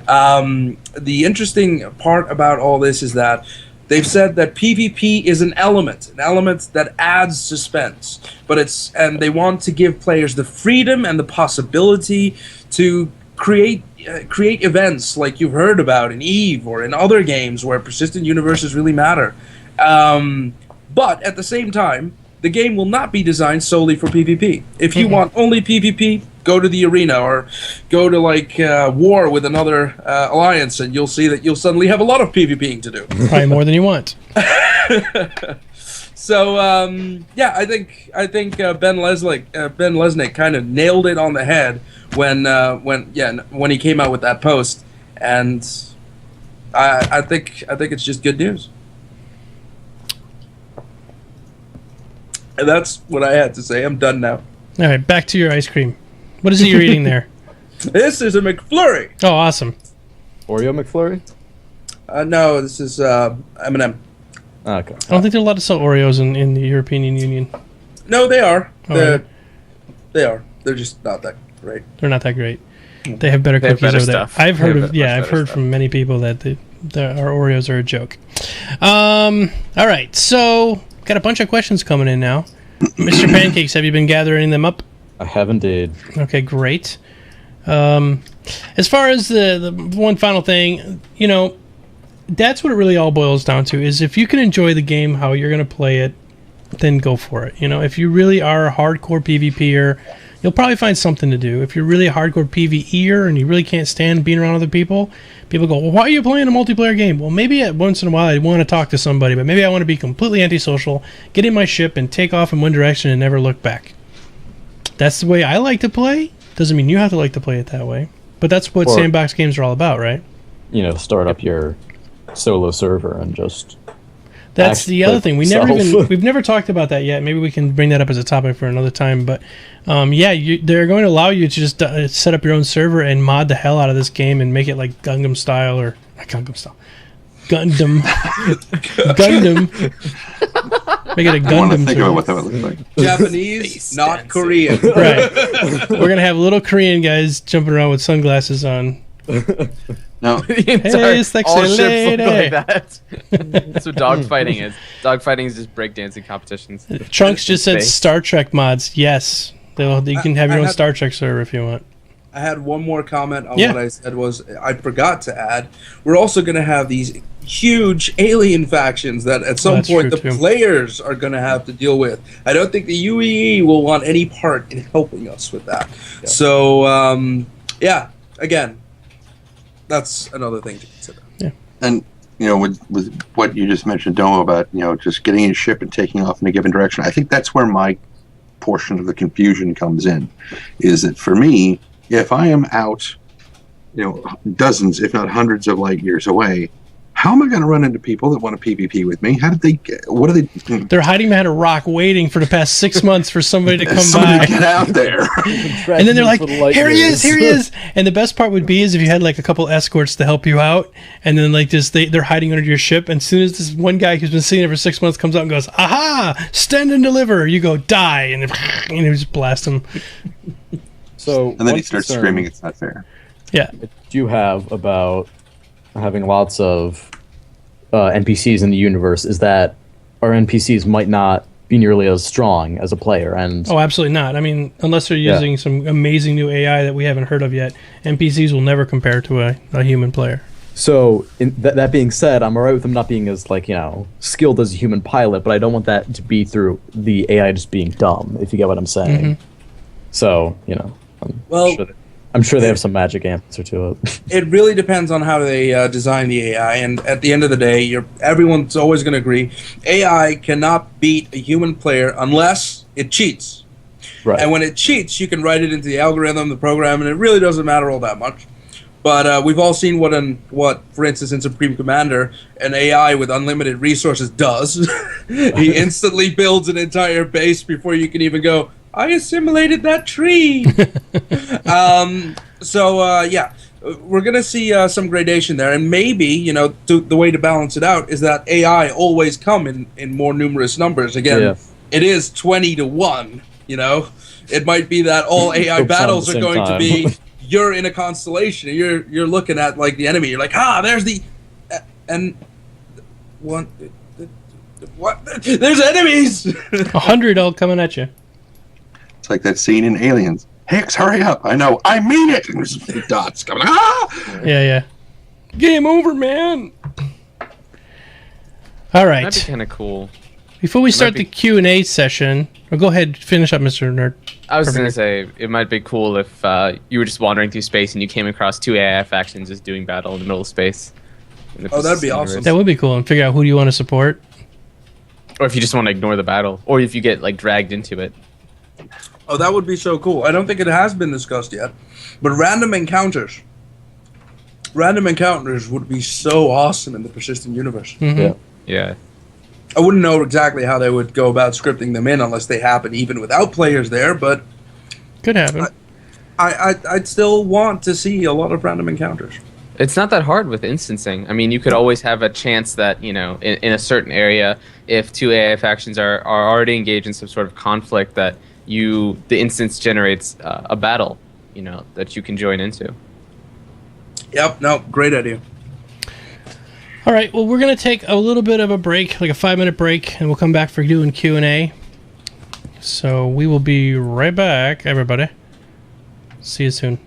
The interesting part about all this is that they've said that PvP is an element that adds suspense. And they want to give players the freedom and the possibility to create events like you've heard about in EVE or in other games where persistent universes really matter. But at the same time, the game will not be designed solely for PvP. If you want only PvP, go to the arena or go to war with another alliance, and you'll see that you'll suddenly have a lot of PvPing to do. Probably more than you want. So I think Ben Lesnick kind of nailed it on the head when he came out with that post, and I think it's just good news. And that's what I had to say. I'm done now. All right, back to your ice cream. What is it you're eating there? This is a McFlurry. Oh, awesome. Oreo McFlurry? No, this is M&M. Okay. I don't think they're allowed to sell Oreos in the European Union. No, they are. Oh, They are. They're just not that great. They're not that great. They have better cookies over there. I've heard from many people that our Oreos are a joke. All right, so got a bunch of questions coming in now. Mr. Pancakes, have you been gathering them up? I have indeed. Okay, great. As far as the one final thing, that's what it really all boils down to, is if you can enjoy the game how you're going to play it, then go for it. If you really are a hardcore PvPer, you'll probably find something to do. If you're really a hardcore PvEer and you really can't stand being around other people go, well, why are you playing a multiplayer game? Well, maybe once in a while I want to talk to somebody, but maybe I want to be completely antisocial, get in my ship and take off in one direction and never look back. That's the way I like to play. Doesn't mean you have to like to play it that way. But that's what sandbox games are all about, right? Start up your solo server and just That's the other thing. Self. We've never talked about that yet. Maybe we can bring that up as a topic for another time. But they're going to allow you to just set up your own server and mod the hell out of this game and make it like Gundam style or not Gundam style, Gundam. Make it a I want to Gundam think server. about what that would look like. Japanese, not Korean. Right. We're gonna have little Korean guys jumping around with sunglasses on. No, Hey, sexy all ships lady. look like that. That's what dogfighting is. Dogfighting is just breakdancing competitions. Trunks just said Space. Star Trek mods. Yes, you can have your own Star Trek server if you want. I had one more comment on Yeah. what I said was I forgot to add. We're also going to have these huge alien factions that at some That's point the true, too. players are going to have to deal with. I don't think the UEE will want any part in helping us with that. Yeah. So, again, that's another thing to consider. and with what you just mentioned, Domo, about just getting a ship and taking off in a given direction, I think that's where my portion of the confusion comes in. Is that for me, if I am out, dozens, if not hundreds of light years away, how am I going to run into people that want to PvP with me? How did they get? What are they? They're hiding behind a rock, waiting for the past 6 months for somebody to come Somebody by. get out there. And then they're like, here he is. And the best part would be is if you had like a couple escorts to help you out, and then like this, they're hiding under your ship. And as soon as this one guy who's been sitting there for 6 months comes out and goes, aha, stand and deliver, you go, die. And you just blast him. So, And then one he starts concern screaming, "It's not fair." Yeah. you have about having lots of NPCs in the universe is that our NPCs might not be nearly as strong as a player, and Oh, absolutely not. I mean, unless they're Yeah. using some amazing new AI that we haven't heard of yet, NPCs will never compare to a human player. so that being said, I'm alright with them not being as skilled as a human pilot, but I don't want that to be through the AI just being dumb, if you get what I'm saying. So I'm sure they have some magic answer to it. It really depends on how they design the AI, and at the end of the day, everyone's always going to agree AI cannot beat a human player unless it cheats. Right. And when it cheats, you can write it into the algorithm, the program, and it really doesn't matter all that much. But we've all seen what, for instance, in Supreme Commander, an AI with unlimited resources does. He instantly builds an entire base before you can even go, I assimilated that tree. We're going to see some gradation there. And maybe, the way to balance it out is that AI always come in more numerous numbers. Again, It is 20 to 1, It might be that all AI Focus on battles at are the same going time. to be, you're in a constellation, and you're looking at, the enemy. You're like, there's the... And... What? There's enemies! 100 all coming at you. It's like that scene in Aliens. Hicks, hurry up! I know, I mean it. And there's dots coming. Ah! Yeah. Game over, man. All right. That'd be kind of cool. Before we start be- the Q&A session, go ahead, finish up, Mr. Nerd. I was going to say, it might be cool if you were just wandering through space and you came across two AI factions just doing battle in the middle of space. Oh, that'd be awesome. That would be cool, and figure out who do you want to support. Or if you just want to ignore the battle. Or if you get, dragged into it. Oh, that would be so cool. I don't think it has been discussed yet. But random encounters would be so awesome in the persistent universe. Mhm. Yeah. I wouldn't know exactly how they would go about scripting them in unless they happen even without players there, but Could happen. I'd still want to see a lot of random encounters. It's not that hard with instancing. I mean, you could always have a chance that, in a certain area, if two AI factions are already engaged in some sort of conflict, that the instance generates a battle, that you can join into. Yep, no, great idea. All right, well, we're going to take a little bit of a break, like a 5-minute break, and we'll come back for doing Q&A. So we will be right back, everybody. See you soon.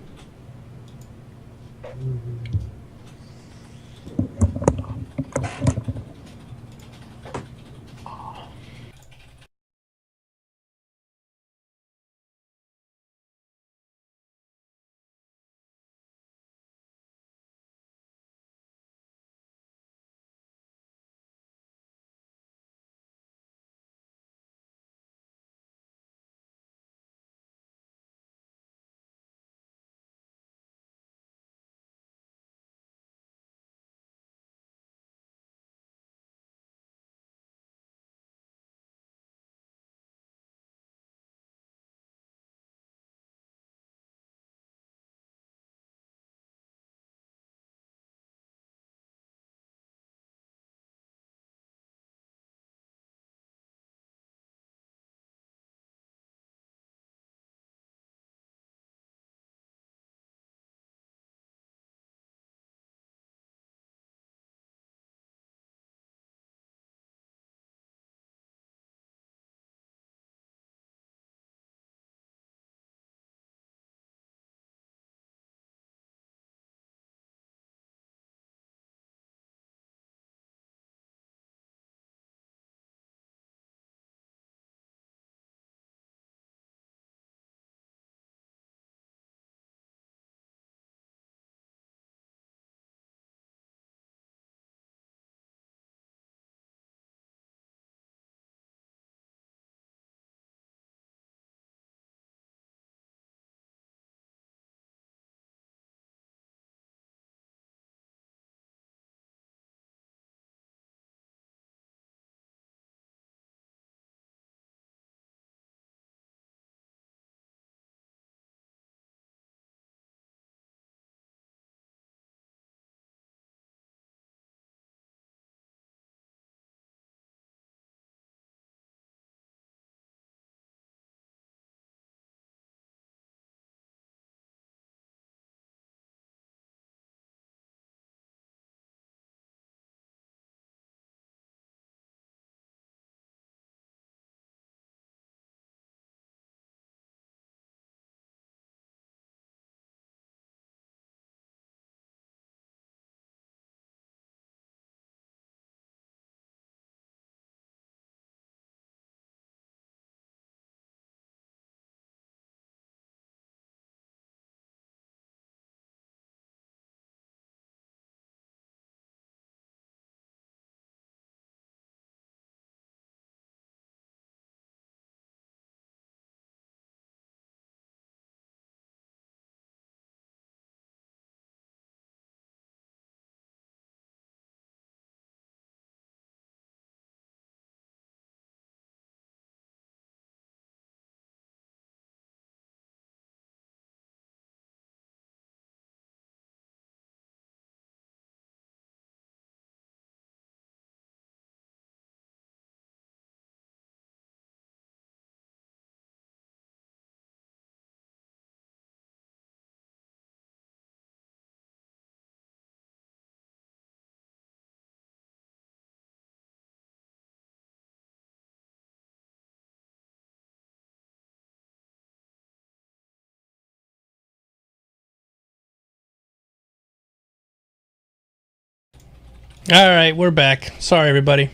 All right, we're back. Sorry, everybody.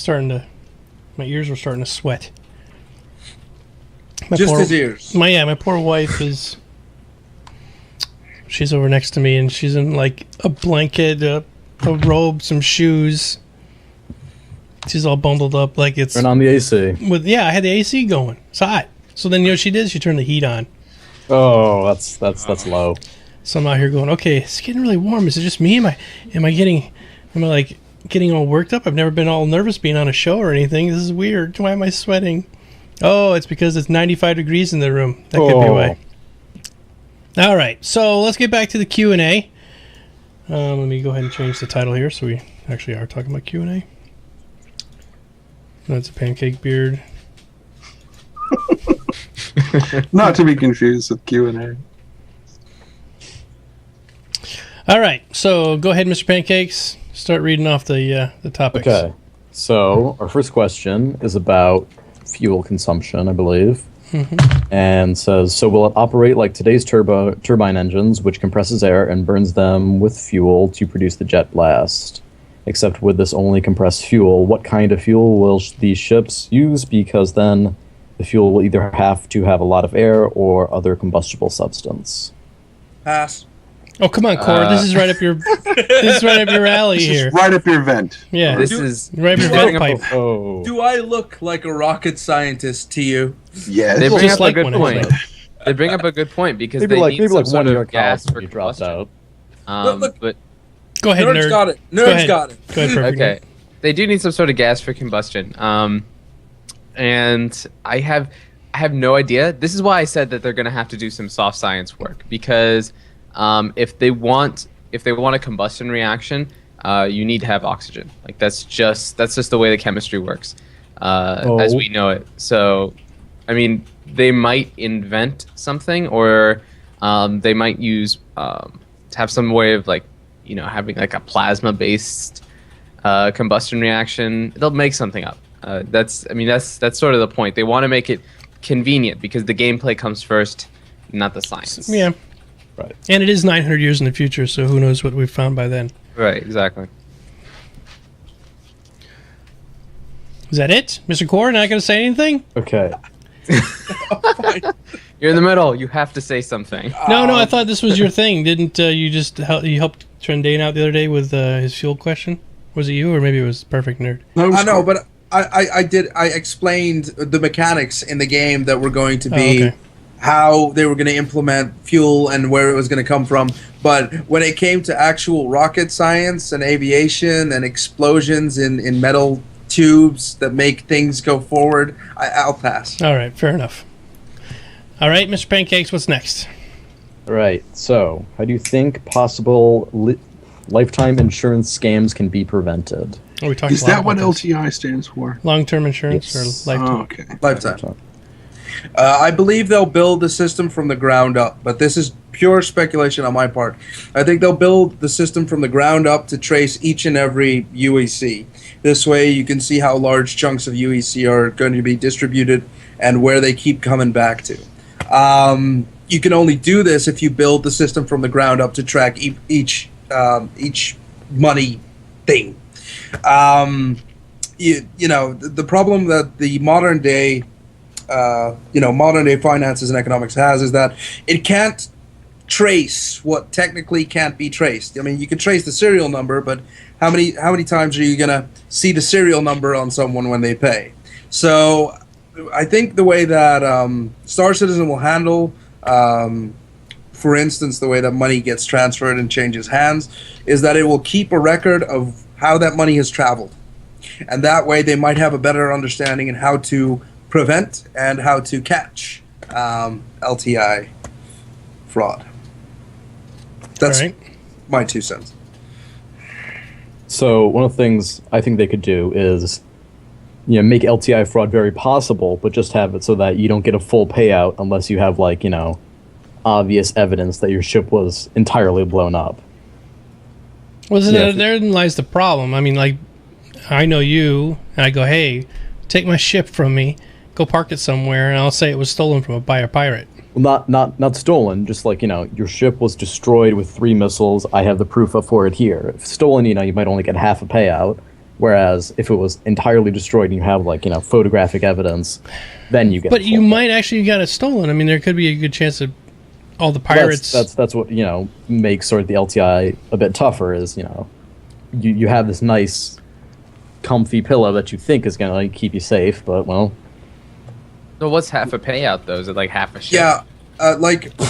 My ears were starting to sweat. His ears. My poor wife is. She's over next to me, and she's in like a blanket, a robe, some shoes. She's all bundled up like it's. Turn on the AC. I had the AC going. It's hot. So then, she did. She turned the heat on. Oh, that's low. So I'm out here going, okay, it's getting really warm. Is it just me? Am I getting all worked up? I've never been all nervous being on a show or anything. This is weird. Why am I sweating? Oh, it's because it's 95 degrees in the room. That could be why. All right, so let's get back to the Q&A. Let me go ahead and change the title here so we actually are talking about Q&A. That's a pancake beard. Not to be confused with Q&A. All right, so go ahead, Mr. Pancakes. Start reading off the topics. Okay, so our first question is about fuel consumption, I believe. Mm-hmm. And says, so will it operate like today's turbine engines, which compresses air and burns them with fuel to produce the jet blast? Except with this only compressed fuel, what kind of fuel will these ships use? Because then the fuel will either have to have a lot of air or other combustible substance. Pass. Oh, come on, Cord. This is right up your alley here. Right up your vent. Yeah, this is right up your vent pipe. Oh. Do I look like a rocket scientist to you? Yes. They bring Just up like a good one, point. actually. They bring up a good point because Maybe they need some sort of gas for you dropped combustion. out. Look. But Go ahead, Nerds nerd. got it. Go Nerds ahead. got it. Go ahead, perfect. okay, they do need some sort of gas for combustion. And I have no idea. This is why I said that they're going to have to do some soft science work because if they want a combustion reaction, you need to have oxygen. Like that's just the way the chemistry works, as we know it. So, I mean, they might invent something, or they might use have some way of having like a plasma-based combustion reaction. They'll make something up. That's sort of the point. They want to make it convenient because the gameplay comes first, not the science. Yeah. Right. And it is 900 years in the future, so who knows what we've found by then. Right, exactly. Is that it? Mr. Core, not going to say anything? Okay. You're in the middle. You have to say something. No, I thought this was your thing. Didn't you just you helped Trendane out the other day with his fuel question? Was it you, or maybe it was Perfect Nerd? No, I know, but I did. I explained the mechanics in the game that were going to be how they were going to implement fuel and where it was going to come from. But when it came to actual rocket science and aviation and explosions in metal tubes that make things go forward, I'll pass. All right, fair enough. All right, Mr. Pancakes, what's next? All right. So, how do you think possible lifetime insurance scams can be prevented? Are we talking Is that what LTI stands for? Long-term insurance Yes. or lifetime? Oh, okay. Lifetime. I believe they'll build the system from the ground up, but this is pure speculation on my part. I think they'll build the system from the ground up to trace each and every UEC. This way you can see how large chunks of UEC are going to be distributed and where they keep coming back to. You can only do this if you build the system from the ground up to track each money thing. The problem that the modern day finances and economics has is that it can't trace what technically can't be traced. I mean, you can trace the serial number, but how many times are you going to see the serial number on someone when they pay? So I think the way that Star Citizen will handle, for instance, the way that money gets transferred and changes hands, is that it will keep a record of how that money has traveled. And that way they might have a better understanding in how to prevent and how to catch LTI fraud. That's my 2 cents. So one of the things I think they could do is, make LTI fraud very possible, but just have it so that you don't get a full payout unless you have obvious evidence that your ship was entirely blown up. Well, therein lies the problem. I mean, I know you, and I go, hey, take my ship from me, go park it somewhere, and I'll say it was stolen by a pirate. Well, not stolen. Just like, your ship was destroyed with 3 missiles. I have the proof for it here. If stolen, you might only get half a payout. Whereas if it was entirely destroyed and you have photographic evidence, then you get. But you might actually get it stolen. I mean, there could be a good chance that all the pirates. That's what makes sort of the LTI a bit tougher. Is you have this nice, comfy pillow that you think is gonna keep you safe, but well. So what's half a payout though? Is it like half a ship? Yeah,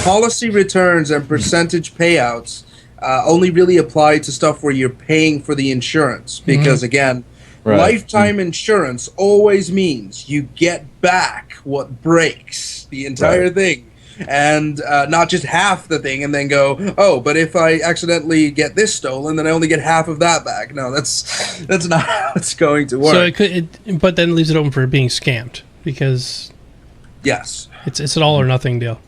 policy returns and percentage payouts only really apply to stuff where you're paying for the insurance. Because again, lifetime insurance always means you get back what breaks the entire thing. And not just half the thing and then go, oh, but if I accidentally get this stolen, then I only get half of that back. No, that's not how it's going to work. So but then leaves it open for being scammed because yes, it's an all or nothing deal.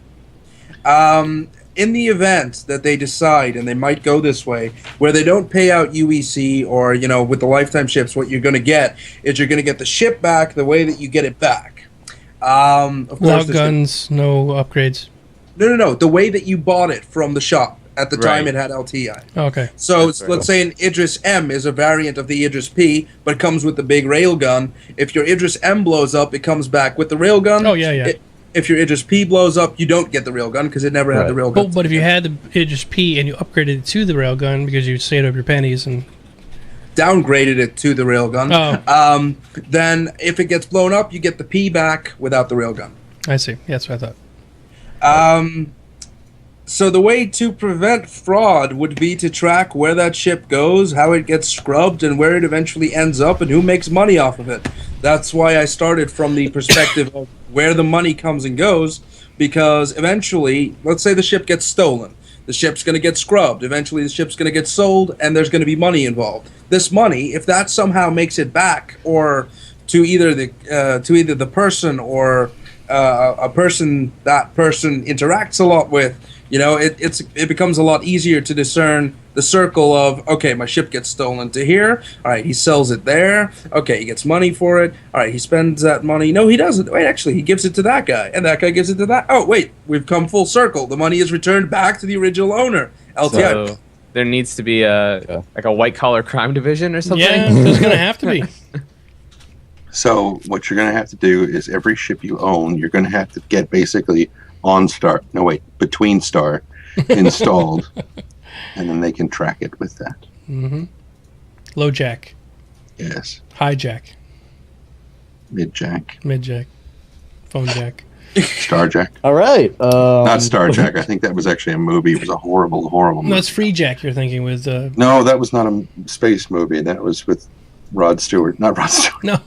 In the event that they decide, and they might go this way, where they don't pay out UEC or with the lifetime ships, what you're going to get is you're going to get the ship back the way that you get it back. Of course, without guns, no upgrades. No. The way that you bought it from the shop at the time it had LTI. Okay. So let's say an Idris M is a variant of the Idris P, but comes with the big railgun. If your Idris M blows up, it comes back with the railgun. Oh yeah. If your Idris P blows up, you don't get the railgun because it never had the railgun. But if you had the Idris P and you upgraded it to the railgun because you saved up your pennies and downgraded it to the railgun, then if it gets blown up, you get the P back without the railgun. I see. Yeah, that's what I thought. So the way to prevent fraud would be to track where that ship goes, how it gets scrubbed, and where it eventually ends up, and who makes money off of it. That's why I started from the perspective of where the money comes and goes, because eventually, let's say the ship gets stolen. The ship's going to get scrubbed. Eventually, the ship's going to get sold, and there's going to be money involved. This money, if that somehow makes it back, or to either the person or a person that person interacts a lot with, it becomes a lot easier to discern the circle of, okay, my ship gets stolen to here. All right, he sells it there. Okay, he gets money for it. All right, he spends that money. No, he doesn't. Wait, actually, he gives it to that guy, and that guy gives it to that. Oh, wait, we've come full circle. The money is returned back to the original owner. LTI. So there needs to be a white-collar crime division or something? Yeah, there's going to have to be. So what you're going to have to do is every ship you own, you're going to have to get basically between star installed, and then they can track it with that. Mm-hmm. Low jack. Yes. High jack. Mid jack. Phone jack. Star jack. All right. Not Star Jack. I think that was actually a movie. It was a horrible movie. No, it's Free Jack you're thinking with... No, that was not a space movie. That was with Rod Stewart. Not Rod Stewart. No.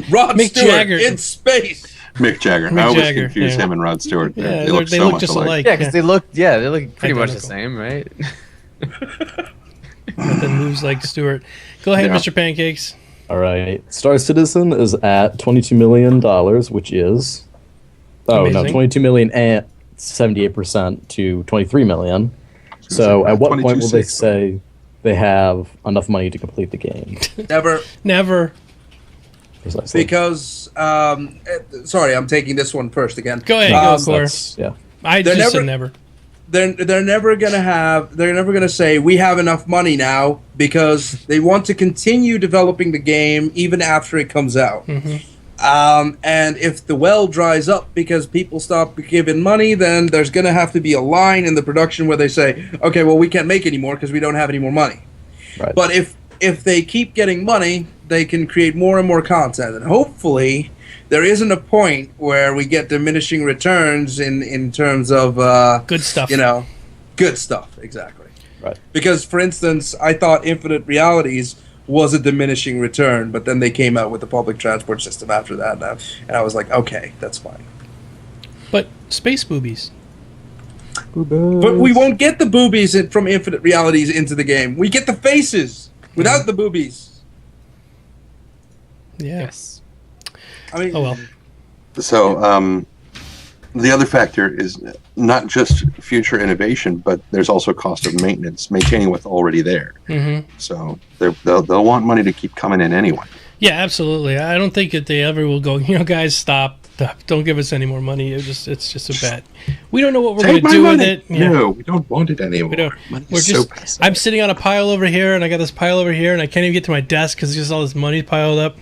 Rod Mick Stewart Jagger. in space. Mick Jagger. I always confuse him and Rod Stewart. Yeah, they look so much just alike. Yeah, because they look pretty much the same, right? Nothing moves like Stewart. Go ahead, Mr. Pancakes. All right. Star Citizen is at $22 million, which is... Oh, amazing. no, 22 million and 78% to 23 million. So at what point will they say they have enough money to complete the game? Never. Precisely. Because, sorry, I'm taking this one first again. Go ahead, go for it. Yeah. I just said never. They're never gonna say we have enough money now, because they want to continue developing the game even after it comes out. Mm-hmm. And if the well dries up because people stop giving money, then there's going to have to be a line in the production where they say, okay, well, we can't make any more because we don't have any more money. Right. But if they keep getting money, they can create more and more content. And hopefully there isn't a point where we get diminishing returns in terms of... good stuff. Good stuff, exactly. Right. Because, for instance, I thought Infinite Realities was a diminishing return, but then they came out with the public transport system after that, and I was like, okay, that's fine. But space boobies. But we won't get the boobies from Infinite Realities into the game. We get the faces without the boobies. Yeah. Yes. I mean, oh well. So, the other factor is not just future innovation, but there's also cost of maintenance, maintaining what's already there. Mm-hmm. So they'll want money to keep coming in anyway. Yeah, absolutely. I don't think that they ever will go, guys, stop. Stop. Don't give us any more money. It's just a bet. We don't know what we're Take going to do my with money. it. Yeah. No, we don't want it anymore. We don't. Money We're is just. so passive. I'm sitting on a pile over here, and I got this pile over here, and I can't even get to my desk because just all this money piled up.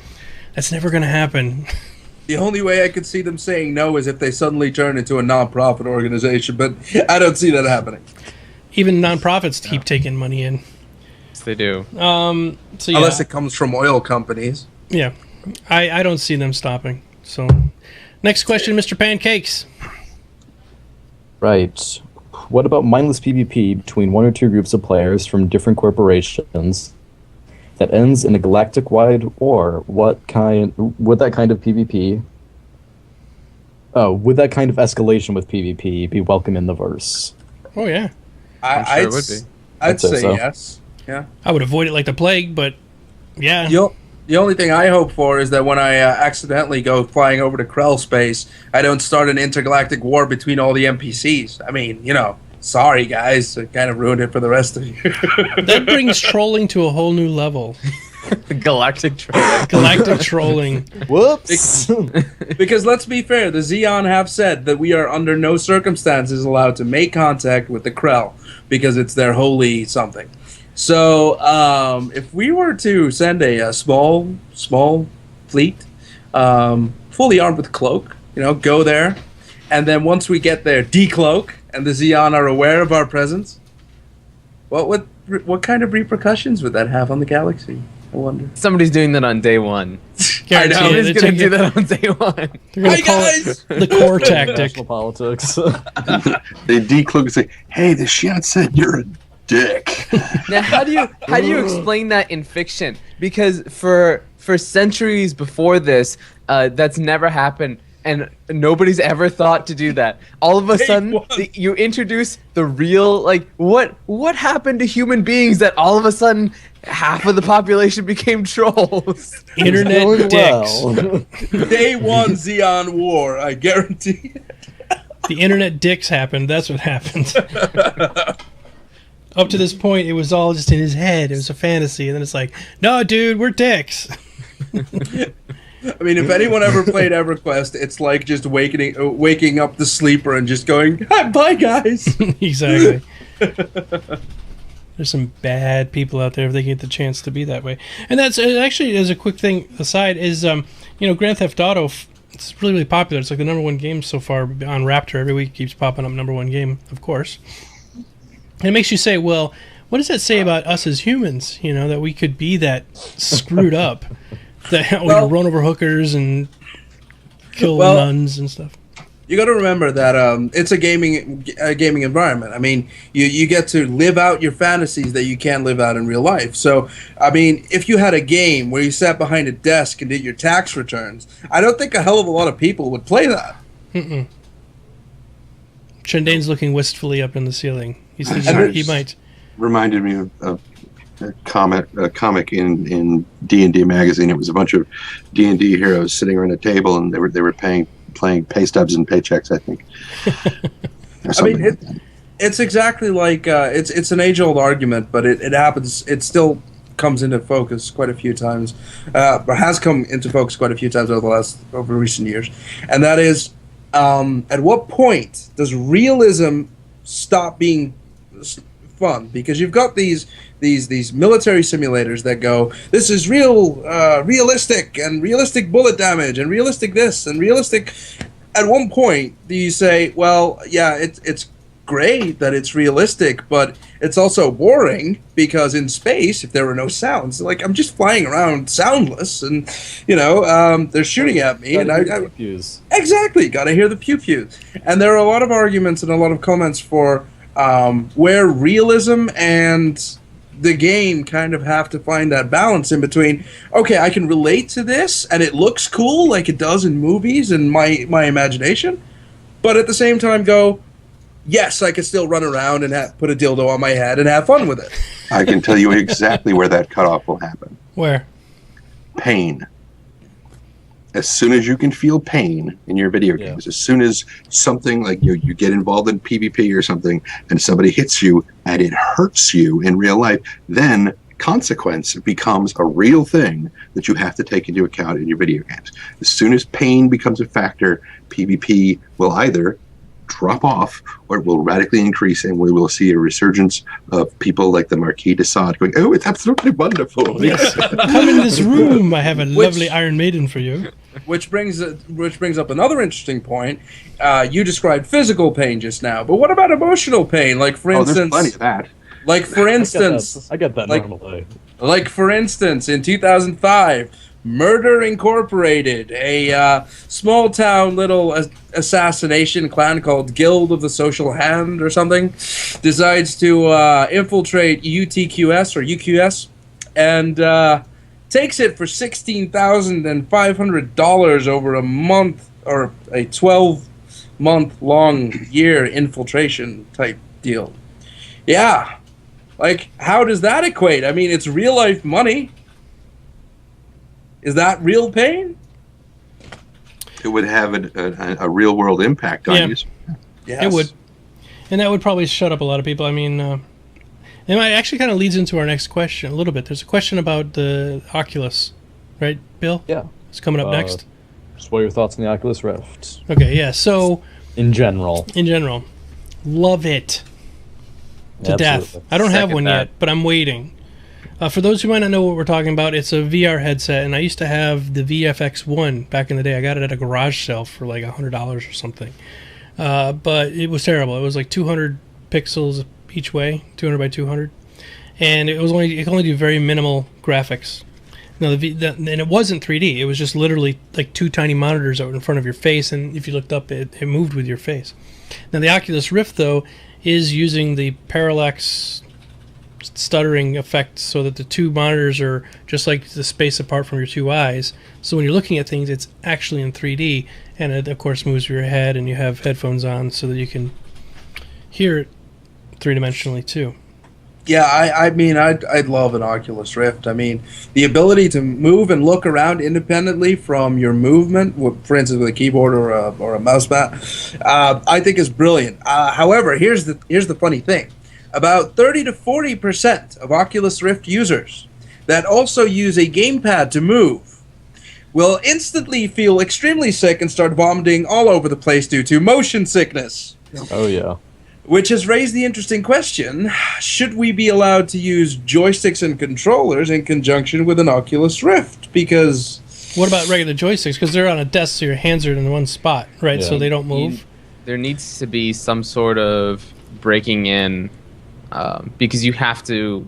That's never going to happen. The only way I could see them saying no is if they suddenly turn into a non-profit organization, but I don't see that happening. Even nonprofits keep taking money in. Yes, they do. So yeah, Unless it comes from oil companies. yeah, I don't see them stopping. So, next question, Mr. Pancakes. Right. What about mindless PvP between one or two groups of players from different corporations that ends in a galactic-wide war? Would that kind of PvP? Would that kind of escalation with PvP be welcome in the verse? Oh yeah, I'm sure it would be. I'd say so. yes. Yeah. I would avoid it like the plague, but yeah. The only thing I hope for is that when I accidentally go flying over to Krell space, I don't start an intergalactic war between all the NPCs. I mean, sorry guys, I kind of ruined it for the rest of you. That brings trolling to a whole new level. Galactic trolling. Galactic trolling. Whoops! Because let's be fair, the Xeon have said that we are under no circumstances allowed to make contact with the Krell because it's their holy something. So if we were to send a small fleet, fully armed with cloak, go there, and then once we get there, decloak, and the Xeon are aware of our presence, what kind of repercussions would that have on the galaxy? I wonder. Somebody's doing that on day one. Guarantee Somebody's it. going to do that on day one. They're going to call it the core tactic. National politics. They decloak and say, "Hey, the Shiat said you're a dick." Now, how do you explain that in fiction? Because for centuries before this, that's never happened, and nobody's ever thought to do that. All of a sudden, you introduce the real what happened to human beings that all of a sudden half of the population became trolls. Internet dicks. Day one Xeon war, I guarantee it. The internet dicks happened. That's what happened. Up to this point, it was all just in his head. It was a fantasy. And then it's like, no, dude, we're dicks. I mean, if anyone ever played EverQuest, it's like just waking up the sleeper and just going, bye, guys. Exactly. There's some bad people out there if they get the chance to be that way. And that's actually, as a quick thing aside, is, Grand Theft Auto, it's really, really popular. It's like the number one game so far on Raptor. Every week it keeps popping up number one game, of course. And it makes you say, well, what does that say about us as humans? That we could be that screwed up, that we can run over hookers and kill nuns and stuff. You got to remember that it's a gaming environment. I mean, you get to live out your fantasies that you can't live out in real life. So, I mean, if you had a game where you sat behind a desk and did your tax returns, I don't think a hell of a lot of people would play that. Mm-mm. Trendane's looking wistfully up in the ceiling. He says he might. Reminded me of a comic in D&D magazine. It was a bunch of D&D heroes sitting around a table, and they were playing pay stubs and paychecks, I think. I mean, it's exactly like it's an age-old argument, but it happens. It still comes into focus quite a few times, or has come into focus quite a few times over recent years, and that is, at what point does realism stop being fun? Because you've got these military simulators that go, this is realistic, and realistic bullet damage, and realistic this, and realistic. At one point, do you say, well, yeah, it's great that it's realistic, but it's also boring, because in space, if there were no sounds, like, I'm just flying around soundless, and they're shooting at me, and exactly, gotta hear the pew pews. And there are a lot of arguments and a lot of comments for where realism and the game kind of have to find that balance in between. Okay, I can relate to this, and it looks cool like it does in movies and my imagination, but at the same time go, yes, I can still run around and put a dildo on my head and have fun with it. I can tell you exactly where that cutoff will happen. Where? Pain. As soon as you can feel pain in your video games, as soon as something like you get involved in PvP or something, and somebody hits you and it hurts you in real life, then consequence becomes a real thing that you have to take into account in your video games. As soon as pain becomes a factor, PvP will either drop off or it will radically increase, and we will see a resurgence of people like the Marquis de Sade going, "Oh, it's absolutely wonderful." Yes. Come in this room. I have a lovely Iron Maiden for you. Which brings up another interesting point. You described physical pain just now, but what about emotional pain? Like, for instance, there's plenty of that. Like, for instance, I get that like, normally. Like, for instance, in 2005, Murder Incorporated, a small-town little assassination clan called Guild of the Social Hand or something, decides to infiltrate UTQS or UQS and takes it for $16,500 over a month, or a 12-month-long year infiltration type deal. Yeah. Like, how does that equate? I mean, it's real-life money. Is that real pain? It would have a real-world impact on you. Yes. It would. And that would probably shut up a lot of people. I mean, it actually kind of leads into our next question a little bit. There's a question about the Oculus, right, Bill? Yeah. It's coming up next. Just what are your thoughts on the Oculus Rift? Okay, yeah. So, in general, love it to death. I don't have one yet, but I'm waiting. For those who might not know what we're talking about, it's a VR headset, and I used to have the VFX1 back in the day. I got it at a garage sale for like $100 or something. But it was terrible. It was like 200 pixels each way, 200 by 200, and it could only do very minimal graphics. Now, and it wasn't 3D. It was just literally like two tiny monitors out in front of your face, and if you looked up, it moved with your face. Now, the Oculus Rift, though, is using the parallax stuttering effect so that the two monitors are just like the space apart from your two eyes. So when you're looking at things, it's actually in 3D, and it, of course, moves your head, and you have headphones on so that you can hear it three-dimensionally, too. Yeah, I mean, I'd love an Oculus Rift. I mean, the ability to move and look around independently from your movement, for instance, with a keyboard or a mouse pad, I think is brilliant. However, here's the funny thing. About 30 to 40% of Oculus Rift users that also use a gamepad to move will instantly feel extremely sick and start vomiting all over the place due to motion sickness. Oh, yeah. Which has raised the interesting question, should we be allowed to use joysticks and controllers in conjunction with an Oculus Rift? Because... What about regular joysticks? Because they're on a desk, so your hands are in one spot, right? Yeah. So they don't move. There needs to be some sort of breaking in, because you have to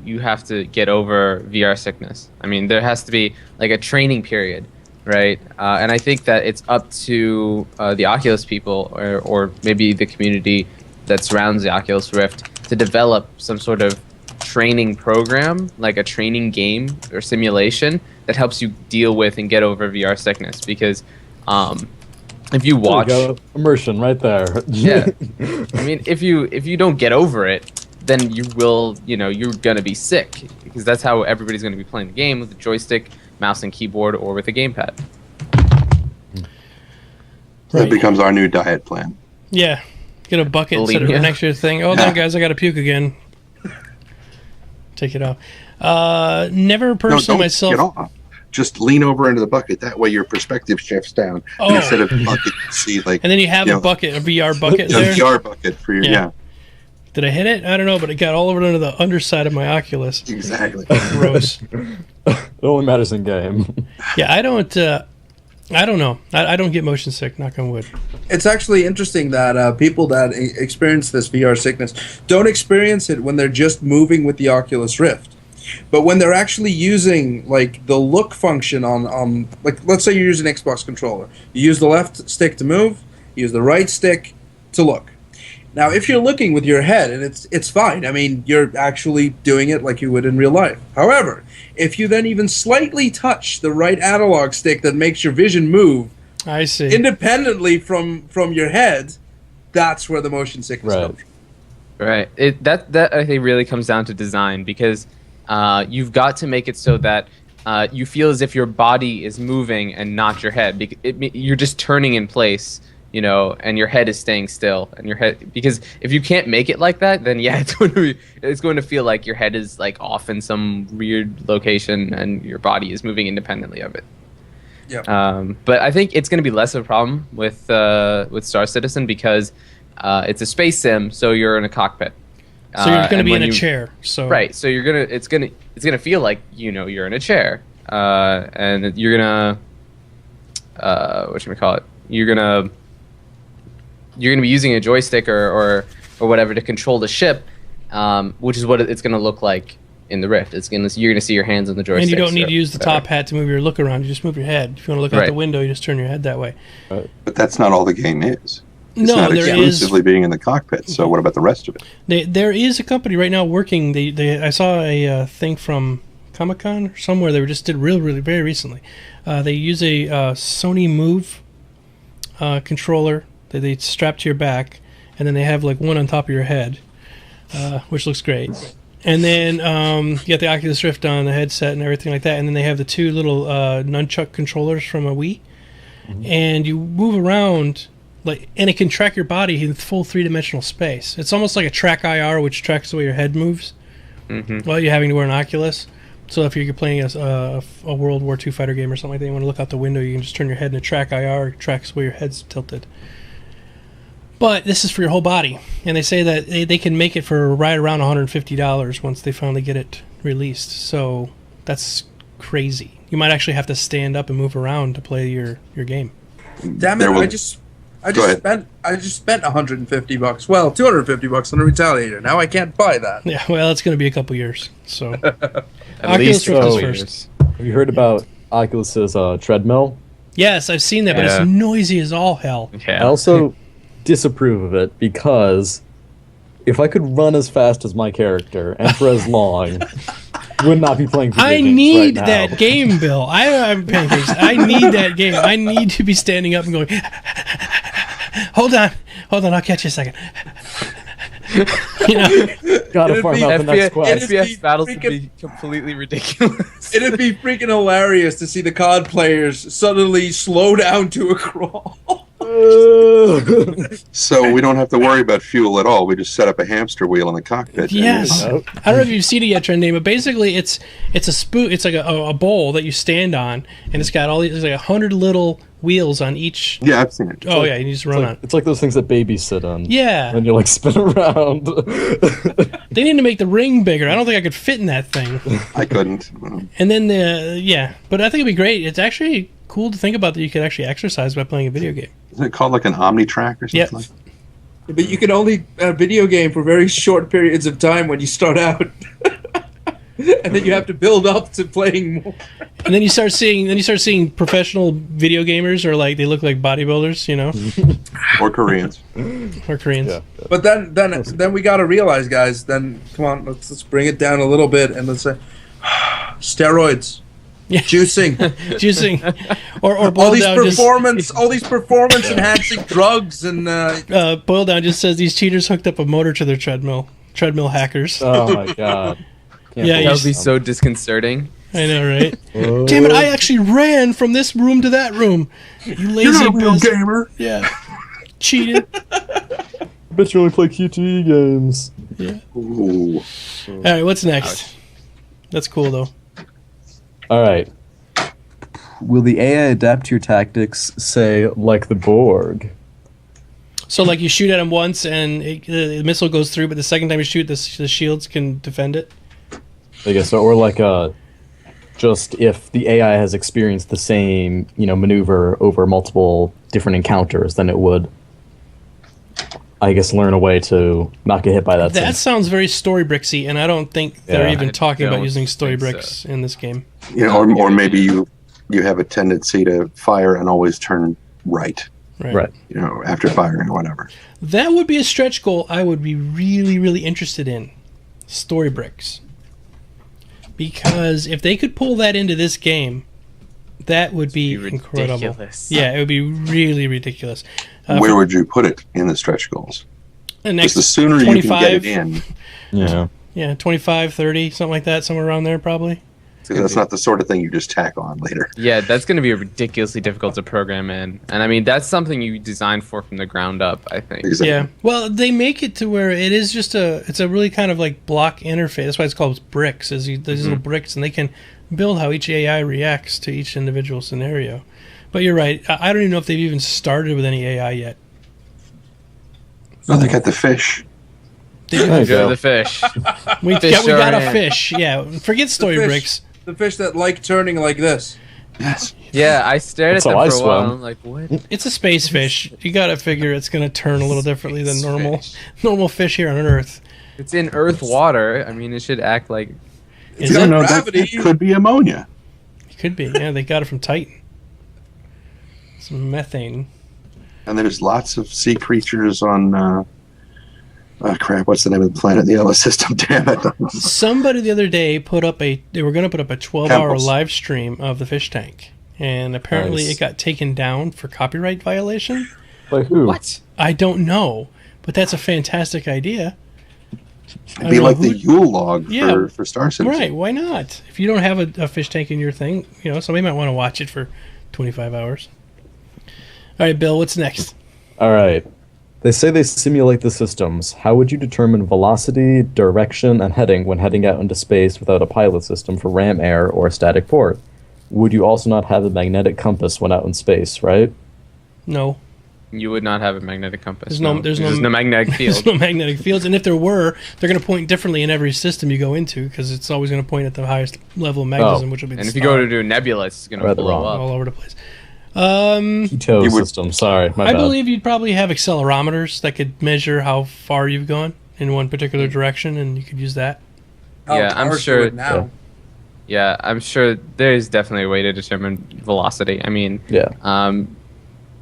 get over VR sickness. I mean, there has to be like a training period, right? And I think that it's up to the Oculus people or maybe the community that surrounds the Oculus Rift to develop some sort of training program, like a training game or simulation that helps you deal with and get over VR sickness. Because if you watch, there you go. Immersion right there. Yeah, I mean, if you don't get over it, then you're gonna be sick, because that's how everybody's gonna be playing the game, with a joystick, mouse, and keyboard, or with a gamepad. That becomes our new diet plan. Yeah. Get a bucket instead of an extra thing. Oh, no, guys, I got to puke again. Take it off. Never personally myself. Get off. Just lean over into the bucket. That way your perspective shifts down. Oh. And instead of the bucket, you see like. And then you have a bucket, a VR bucket there. A VR bucket for your, yeah. Did I hit it? I don't know, but it got all over under the underside of my Oculus. Exactly. Gross. It only matters in game. Yeah, I don't know. I don't get motion sick, knock on wood. It's actually interesting that people that experience this VR sickness don't experience it when they're just moving with the Oculus Rift. But when they're actually using like the look function on like, let's say you're using an Xbox controller. You use the left stick to move, you use the right stick to look. Now, if you're looking with your head, and it's fine. I mean, you're actually doing it like you would in real life. However, if you then even slightly touch the right analog stick that makes your vision move, I see, independently from your head, that's where the motion sickness comes from. Right. That I think really comes down to design, because you've got to make it so that you feel as if your body is moving and not your head. You're just turning in place. and your head is staying still, and your head, because if you can't make it like that, then yeah, it's going to feel like your head is like off in some weird location, and your body is moving independently of it. Yeah. But I think it's going to be less of a problem with Star Citizen because it's a space sim, so you're in a cockpit. So you're going to be in a chair. So right. So it's gonna feel like you're in a chair, and you're gonna whatchamacallit, you're gonna be using a joystick or whatever to control the ship, which is what it's gonna look like in the Rift. You're gonna see your hands on the joystick. And you don't need to use the top hat to move your look around. You just move your head. If you want to look out Right. the window, you just turn your head that way. But that's not all the game is. It's No, not there exclusively being in the cockpit. So what about the rest of it? There is a company right now working. I saw a thing from Comic-Con or somewhere. They just did really very recently. They use a Sony Move controller that they strap to your back, and then they have like one on top of your head, which looks great. And then you got the Oculus Rift on, the headset and everything like that. And then they have the two little nunchuck controllers from a Wii. Mm-hmm. And you move around, and it can track your body in full three-dimensional space. It's almost like a track IR, which tracks the way your head moves while you're having to wear an Oculus. So if you're playing a World War II fighter game or something like that, you want to look out the window, you can just turn your head and a track IR tracks where your head's tilted. But this is for your whole body, and they say that they can make it for right around $150 once they finally get it released. So that's crazy. You might actually have to stand up and move around to play your game. Damn it! I just spent $150. Well, $250 on a Retaliator. Now I can't buy that. Yeah, well, it's going to be a couple years. So At least Rift is so. first. Have you heard about Oculus's treadmill? Yes, I've seen that, but Yeah. it's noisy as all hell. Yeah. I also disapprove of it because if I could run as fast as my character and for as long, would not be playing video I games need right now. that game, Bill. I'm Pancakes. I need that game. I need to be standing up and going, hold on, I'll catch you a second. Gotta It'd farm be- out the next quest. FPS battles would freaking- be completely ridiculous. It'd be freaking hilarious to see the COD players suddenly slow down to a crawl. So we don't have to worry about fuel at all. We just set up a hamster wheel in the cockpit. Yes. Oh. I don't know if you've seen it yet, Trendane, but basically it's a spoon. It's like a bowl that you stand on, and it's got all these, there's like 100 little wheels on each. Yeah, I've seen it. Oh yeah, you just run on. It's like those things that babies sit on. Yeah. And you like spin around. They need to make the ring bigger. I don't think I could fit in that thing. I couldn't. And then but I think it'd be great. It's actually cool to think about that you could actually exercise by playing a video game. Isn't it called like an Omnitrack or something Yep. like that? But you can only video game for very short periods of time when you start out. And then you have to build up to playing more. And then you start seeing professional video gamers, or like they look like bodybuilders, Or Koreans. or Koreans. Yeah. But then we got to realize, guys. Then come on, let's bring it down a little bit and let's say steroids, Yeah. juicing, juicing, or all boil these down performance enhancing drugs and just boil down just says these cheaters hooked up a motor to their treadmill hackers. Oh my god. Can't Yeah, That believe would be them. so disconcerting. I know, right? Oh. Damn it! I actually ran from this room to that room. You lazy bastard. gamer. Yeah, cheated. I bet you only play QTE games. Yeah. Ooh. All right, what's next? That's cool though. All right. Will the AI adapt to your tactics, say, like the Borg? So like you shoot at him once and the missile goes through, but the second time you shoot, the shields can defend it. I guess so. Or like just if the AI has experienced the same, maneuver over multiple different encounters, then it would, I guess, learn a way to not get hit by that. That sounds very Storybricksy, and I don't think they're Yeah. even I talking about don't using think Storybricks in this game. Or maybe you have a tendency to fire and always turn right. Right. After firing or whatever. That would be a stretch goal I would be really, really interested in. Storybricks. Because if they could pull that into this game, that would be incredible. ridiculous. Yeah, it would be really ridiculous. Where would you put it in the stretch goals? The Because next the sooner you can get 25, it in. Yeah. Yeah, 25, 30, something like that, somewhere around there probably. Because that's not the sort of thing you just tack on later. Yeah, that's going to be ridiculously difficult to program in. And I mean, that's something you design for from the ground up, I think. Exactly. Yeah. Well, they make it to where it is just it's a really kind of like block interface. That's why it's called bricks. These little bricks, and they can build how each AI reacts to each individual scenario. But you're right. I don't even know if they've even started with any AI yet. Oh, they got the fish. There you go. The fish. We got a fish. Yeah. Forget story bricks. The fish that like turning like this. Yes. Yeah, I stared That's at them how I for a while. swim. I'm like, what? It's a space fish. You got to figure it's going to turn a little differently than normal fish here on Earth. It's in earth water. I mean, it should act like... Is You it? don't know, that gravity. could be ammonia. It could be. Yeah, they got it from Titan. Some methane. And there's lots of sea creatures on... crap, what's the name of the planet in the yellow system? Damn it. Somebody the other day they were going to put up a 12-hour Temples. live stream of the fish tank. And apparently Nice. it got taken down for copyright violation. By who? What? I don't know, but that's a fantastic idea. It'd be like the Yule log Yeah. for Star Citizen. Right, why not? If you don't have a fish tank in your thing, somebody might want to watch it for 25 hours. All right, Bill, what's next? All right. They say they simulate the systems. How would you determine velocity, direction, and heading when heading out into space without a pilot system for ram air or a static port? Would you also not have a magnetic compass when out in space, right? No. You would not have a magnetic compass. There's no magnetic field. There's no magnetic fields, and if there were, they're going to point differently in every system you go into because it's always going to point at the highest level of magnetism, which will be the And if you star, go to do a nebula, it's going to Rather blow wrong. up. all over the place. Keto You would- system. Sorry, my I bad. believe you'd probably have accelerometers that could measure how far you've gone in one particular direction, and you could use that. Yeah, I'm cars do sure- it now. Yeah, I'm sure there's definitely a way to determine velocity. I mean, Yeah.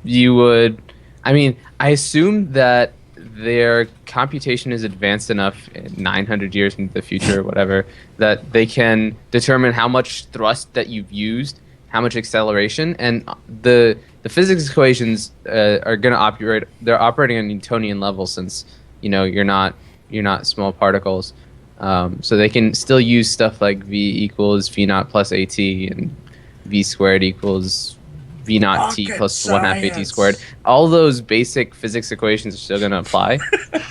you would... I mean, I assume that their computation is advanced enough 900 years into the future or whatever that they can determine how much thrust that you've used, how much acceleration, and the physics equations are going to operate. They're operating on Newtonian level since you're not small particles, so they can still use stuff like v equals v naught plus at and v squared equals v naught t Rocket plus 1/2 at science. squared. All those basic physics equations are still going to apply.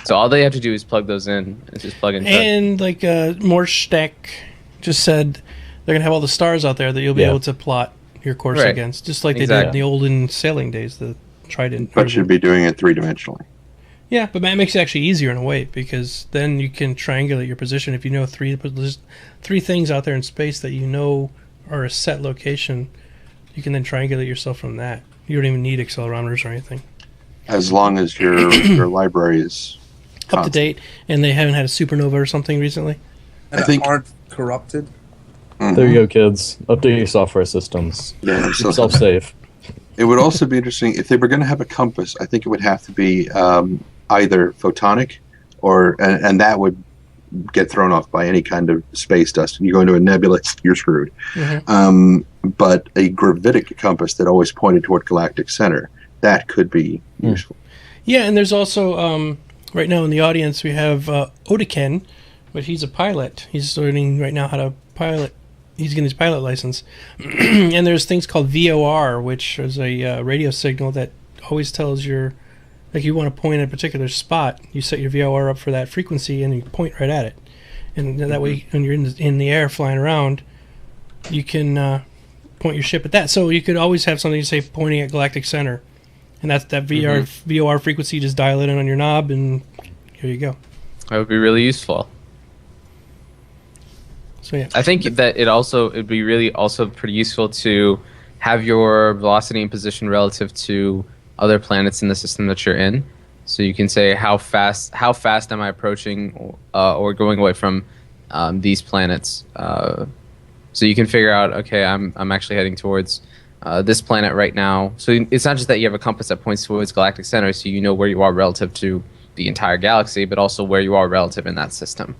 So all they have to do is plug those in and just plug in. And like Morschstack just said, they're going to have all the stars out there that you'll be Yeah. able to plot your course Right. against, just like they did Exactly. in the olden sailing days, the Trident. But you'd be doing it three-dimensionally. Yeah, but that makes it actually easier in a way because then you can triangulate your position. If you know there's three things out there in space that you know are a set location, you can then triangulate yourself from that. You don't even need accelerometers or anything. As long as your library is Up to constant. date, and they haven't had a supernova or something recently. And I think- aren't corrupted. There you go, kids. Update your software systems. Yeah, Keep so yourself safe. it would also be interesting if they were going to have a compass. I think it would have to be either photonic, and that would get thrown off by any kind of space dust. You go into a nebula, you're screwed. But a gravitic compass that always pointed toward galactic center, that could be useful. Yeah, and there's also right now in the audience we have Odekin, but he's a pilot. He's learning right now how to pilot. He's getting his pilot license. And there's things called VOR, which is a radio signal that always tells like you want to point at a particular spot. You set your VOR up for that frequency and you point right at it. And that way, when you're in the air flying around, you can point your ship at that. So you could always have something to say pointing at galactic center. And that's that VOR frequency. Just dial it in on your knob, and here you go. That would be really useful. So yeah, I think that it'd be really also pretty useful to have your velocity and position relative to other planets in the system that you're in. So you can say how fast am I approaching or going away from these planets. So you can figure out, okay, I'm actually heading towards this planet right now. So it's not just that you have a compass that points towards galactic center, so you know where you are relative to the entire galaxy, but also where you are relative in that system.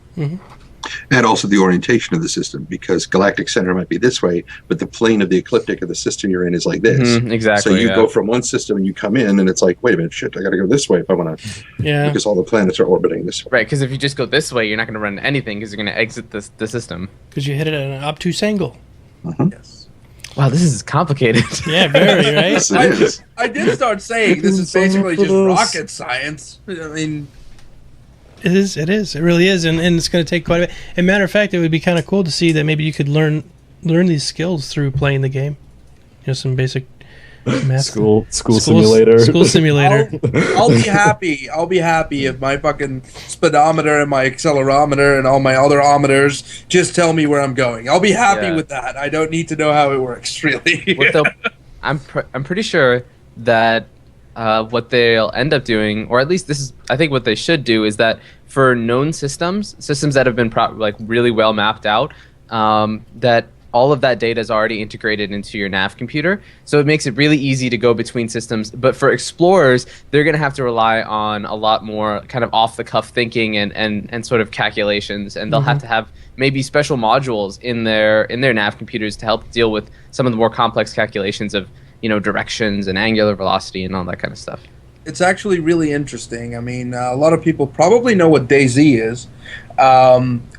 And also the orientation of the system, because galactic center might be this way, but the plane of the ecliptic of the system you're in is like this. Exactly. So you go from one system and you come in, and it's like, wait a minute, shit, I got to go this way if I want to. Yeah. Because all the planets are orbiting this way. Right, because if you just go this way, you're not going to run anything because you're going to exit the system. Because you hit it at an obtuse angle. Yes. Wow, this is complicated. Yeah, very, right? Yes, it is. I did start saying this is basically just rocket science. I mean, It is. It really is. And it's going to take quite a bit. And matter of fact, it would be kind of cool to see that maybe you could learn these skills through playing the game. You know, some basic math. School simulator. School simulator. I'll be happy. I'll be happy if my fucking speedometer and my accelerometer and all my other ometers just tell me where I'm going. I'll be happy with that. I don't need to know how it works, really. I'm pretty sure that what they'll end up doing, or at least this is, I think what they should do, is that for known systems that have been really well mapped out, that all of that data is already integrated into your nav computer, so it makes it really easy to go between systems. But for explorers, they're going to have to rely on a lot more kind of off-the-cuff thinking and sort of calculations, and they'll have to have maybe special modules in their nav computers to help deal with some of the more complex calculations of, you know, directions and angular velocity and all that kind of stuff. It's actually really interesting. I mean, a lot of people probably know what DayZ is.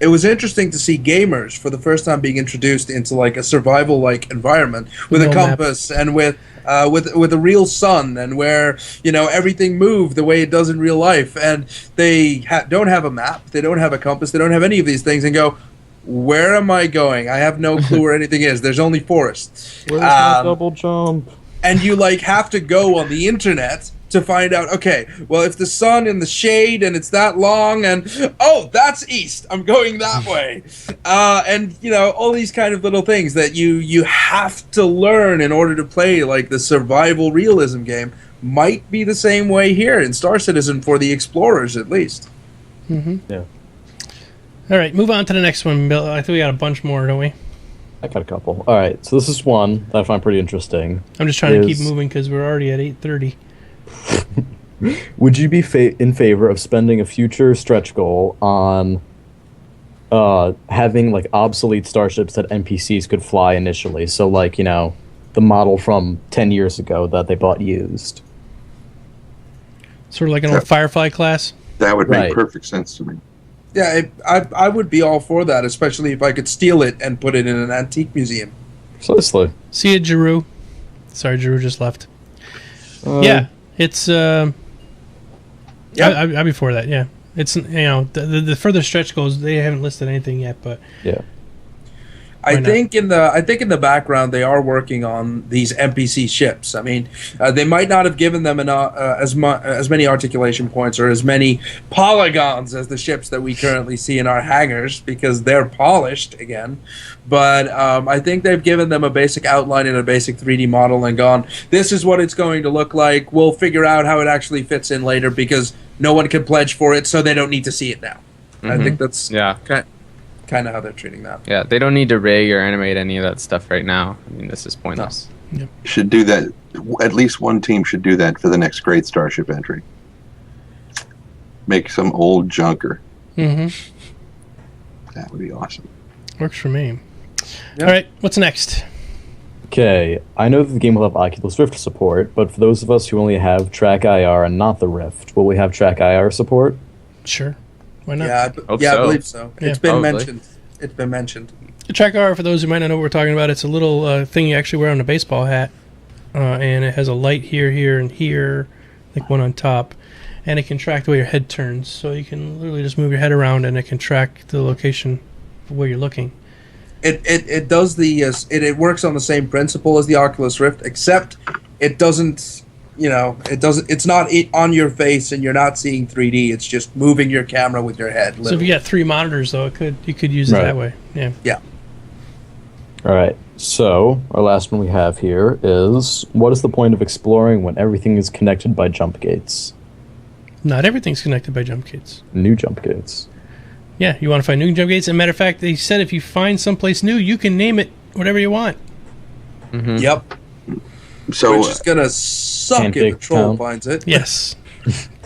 It was interesting to see gamers for the first time being introduced into like a survival-like environment with a compass and with a real sun, and where, you know, everything moved the way it does in real life. And they don't have a map, they don't have a compass, they don't have any of these things, and go, where am I going? I have no clue where anything is. There's only forest. Where's my double jump? And you like have to go on the internet to find out, okay, well, if the sun in the shade and it's that long, and oh, that's east, I'm going that way. And, you know, all these kind of little things that you have to learn in order to play like the survival realism game might be the same way here in Star Citizen for the explorers, at least. Yeah. All right, move on to the next one, Bill. I think we got a bunch more, don't we? I got a couple. All right, so this is one that I find pretty interesting. I'm just trying to keep moving because we're already at 8:30. Would you be in favor of spending a future stretch goal on having like obsolete starships that NPCs could fly initially? So like, you know, the model from 10 years ago that they bought used. Sort of like an old Firefly class? That would make perfect sense to me. Yeah, I would be all for that, especially if I could steal it and put it in an antique museum. Precisely. See you, Giroux. Sorry, Giroux just left. Yeah, it's... I'd be for that, yeah. It's, you know, the further stretch goals, they haven't listed anything yet, but... Yeah. I think in the background they are working on these NPC ships. I mean, they might not have given them as many articulation points or as many polygons as the ships that we currently see in our hangars, because they're polished again. But I think they've given them a basic outline and a basic 3D model and gone, this is what it's going to look like. We'll figure out how it actually fits in later, because no one can pledge for it, so they don't need to see it now. I think that's kind of how they're treating that. Yeah, they don't need to rig or animate any of that stuff right now. I mean, this is pointless. No. Yep. Should do that. At least one team should do that for the next great Starship entry. Make some old junker. Mm-hmm. That would be awesome. Works for me. Yep. All right, what's next? Okay, I know that the game will have Oculus Rift support, but for those of us who only have Track IR and not the Rift, will we have Track IR support? Sure. Why not? Yeah, I believe so. Yeah. It's been Probably. mentioned. It's been mentioned. The Track R, for those who might not know what we're talking about, it's a little thing you actually wear on a baseball hat, and it has a light here, and here, like one on top, and it can track the way your head turns. So you can literally just move your head around, and it can track the location of where you're looking. It does it works on the same principle as the Oculus Rift, except it doesn't. You know, it's not on your face, and you're not seeing 3D. It's just moving your camera with your head. Literally. So if you got 3 monitors, though, you could use it that way. Yeah. Yeah. All right. So our last one we have here is: what is the point of exploring when everything is connected by jump gates? Not everything's connected by jump gates. New jump gates. Yeah, you want to find new jump gates. As a matter of fact, they said if you find someplace new, you can name it whatever you want. Yep. So Which is gonna suck if the Pancake troll Town. finds it. Yes.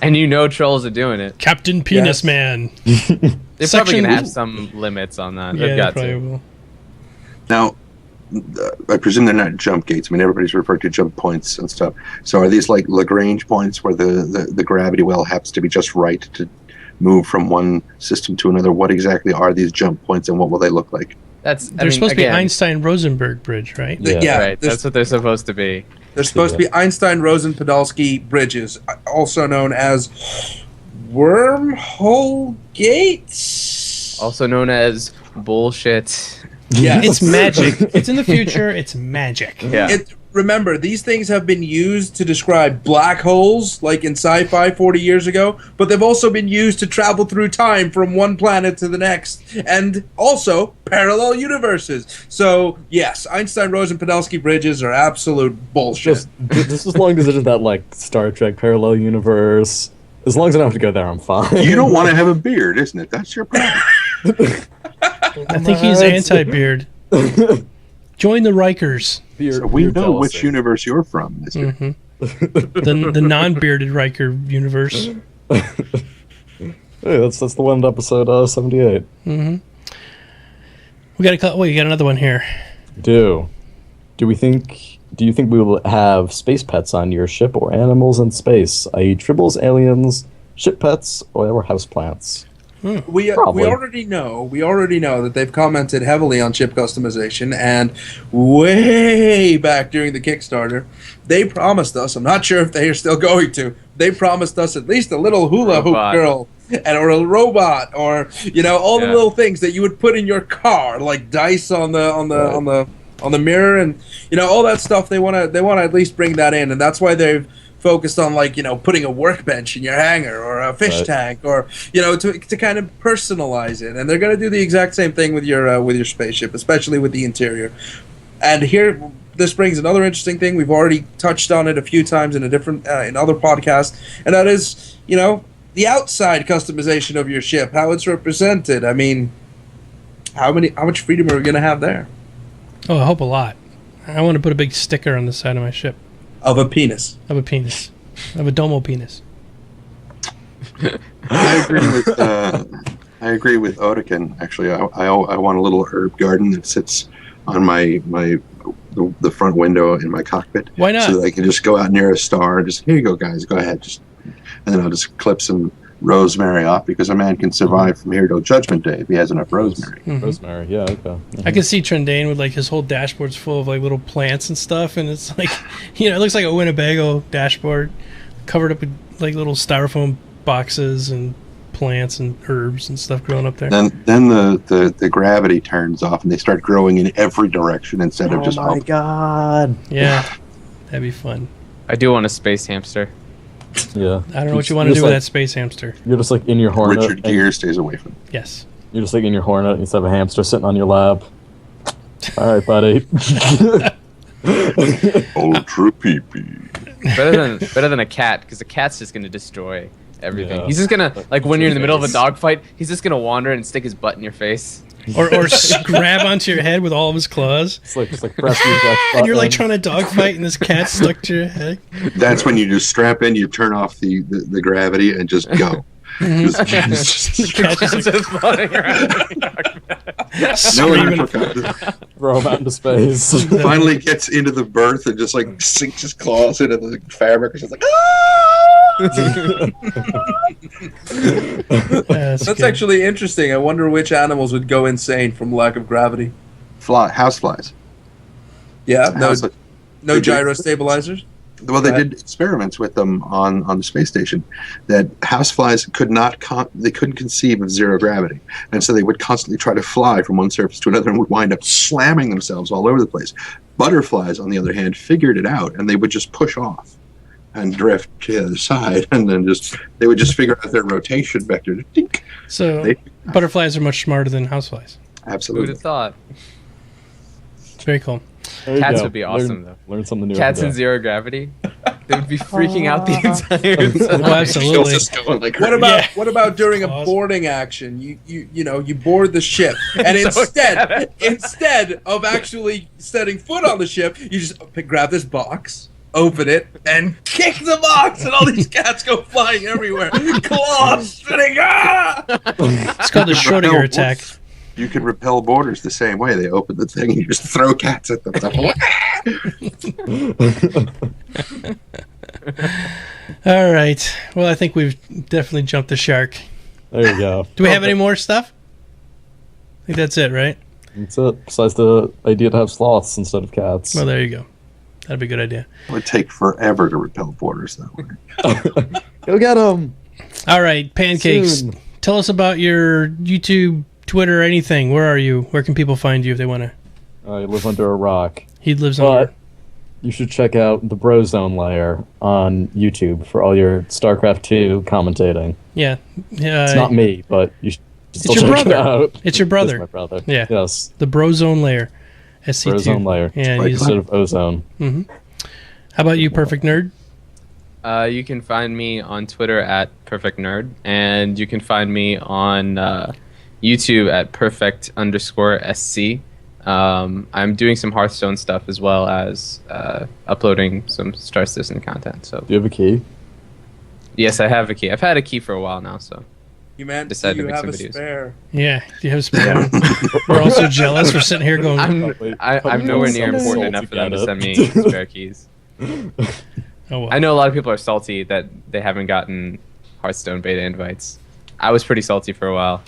And trolls are doing it. Captain Penis Man. They're probably Section- gonna have some limits on that. Yeah, They've got probably to. will. Now, I presume they're not jump gates. I mean, everybody's referred to jump points and stuff. So are these like Lagrange points where the gravity well happens to be just right to move from one system to another? What exactly are these jump points, and what will they look like? They're supposed to be Einstein-Rosenberg bridge, right? Yeah, right. That's what they're supposed to be. They're supposed to be Einstein-Rosen-Podolsky bridges, also known as wormhole gates. Also known as bullshit. Yeah, It's magic. It's in the future. It's magic. Yeah. Remember, these things have been used to describe black holes, like in sci-fi 40 years ago, but they've also been used to travel through time from one planet to the next, and also parallel universes. So, yes, Einstein-Rosen-Podolsky bridges are absolute bullshit. Just as long as it is that like Star Trek parallel universe. As long as I don't have to go there, I'm fine. You don't want to have a beard, isn't it? That's your problem. I think he's anti-beard. Join the Rikers. So we know which universe you're from, mister. The non-bearded Riker universe. Hey, that's the one episode 78. We got you got another one here. Do you think we will have space pets on your ship or animals in space, i.e. tribbles, aliens, ship pets, or houseplants? We Probably. already know that they've commented heavily on chip customization, and way back during the Kickstarter, they promised us, I'm not sure if they are still going to, they promised us at least a little hula hoop Robot. girl, or a robot, or all the Yeah. little things that you would put in your car, like dice on the mirror, and all that stuff. They want to at least bring that in, and that's why they've focused on putting a workbench in your hangar or a fish tank, or to kind of personalize it. And they're going to do the exact same thing with your spaceship, especially with the interior. And here, this brings another interesting thing. We've already touched on it a few times in in other podcasts, and that is the outside customization of your ship, how it's represented. I mean, how much freedom are we going to have there? Oh, I hope a lot. I want to put a big sticker on the side of my ship. Of a penis. Of a penis. Of a domo penis. I agree with Odekin. Actually, I want a little herb garden that sits on the front window in my cockpit. Why not? So that I can just go out near a star. Just here you go, guys. Go ahead. And then I'll just clip some rosemary off, because a man can survive from here till Judgment Day if he has enough rosemary. Rosemary, yeah, okay. I can see Trendane with his whole dashboard's full of little plants and stuff, and it's it looks like a Winnebago dashboard covered up with little styrofoam boxes and plants and herbs and stuff growing up there. Then the gravity turns off and they start growing in every direction instead of just Oh my god. Yeah, that'd be fun. I do want a space hamster. Yeah. I don't know what you want to do with that space hamster. You're just in your Hornet. Richard Gere stays away from it. Yes. You're just in your Hornet instead of a hamster sitting on your lap. All right, buddy. Ultra pee-pee. Better than a cat, because a cat's just gonna destroy everything. Yeah. He's just gonna when you're in the middle of a dogfight, he's just gonna wander and stick his butt in your face. Or grab onto your head with all of his claws. It's like press the eject And you're button. trying to dogfight and this cat's stuck to your head. That's when you just strap in, you turn off the gravity and just go. The cat's just Just floating around. No screaming. repercussions. Throw him out into space. Finally gets into the berth and just sinks his claws into the fabric. It's just That's That's good. actually interesting. I wonder which animals would go insane from lack of gravity. house flies. Yeah, House- no gyro stabilizers. Well, they did experiments with them on the space station. That houseflies they couldn't conceive of zero gravity, and so they would constantly try to fly from one surface to another and would wind up slamming themselves all over the place. Butterflies, on the other hand, figured it out, and they would just push off and drift to the other side, and then they would just figure out their rotation vector. Dink. So butterflies are much smarter than houseflies. Who'd Absolutely. have thought? It's very cool. There you Cats go. would be awesome, though. Learn something new. Cats every in day. zero gravity. They would be freaking out the entire Oh, time. absolutely. Just going like What about during a Claws. boarding action? You board the ship, and So instead of actually setting foot on the ship, you just grab this box, open it, and kick the box, and all these cats go flying everywhere. Claws spinning. Ah! It's called the Schrodinger attack. You can repel borders the same way. They open the thing and you just throw cats at them. All right. Well, I think we've definitely jumped the shark. There you go. Do we have any more stuff? I think that's it, right? That's it. Besides the idea to have sloths instead of cats. Well, there you go. That'd be a good idea. It would take forever to repel borders, though. Go get them. All right, Pancakes. Soon. Tell us about your YouTube, Twitter, anything. Where are you? Where can people find you if they want to? I live under a rock. He lives on. But you should check out the Brozone layer on YouTube for all your StarCraft 2 commentating. Yeah. It's not me, but you should still your check brother. it out. It's your brother. It's my brother. Yeah. Yes. The Brozone layer. SC2. Brozone layer. Yeah, Right. he's, Instead of ozone. how about you, Perfect Nerd? You can find me on Twitter at Perfect Nerd, and you can find me on YouTube at Perfect_SC. I'm doing some Hearthstone stuff as well as uploading some Star Citizen content. So Do you have a key? yes, I have a key. I've had a key for a while now. So You man, Decided to you make have some a videos. spare. Yeah. Do you have spare? We're also jealous. We're sitting here going, I'm nowhere near Someone's important enough for them to send salty me spare keys. oh, well. I know a lot of people are salty that they haven't gotten Hearthstone beta invites. I was pretty salty for a while.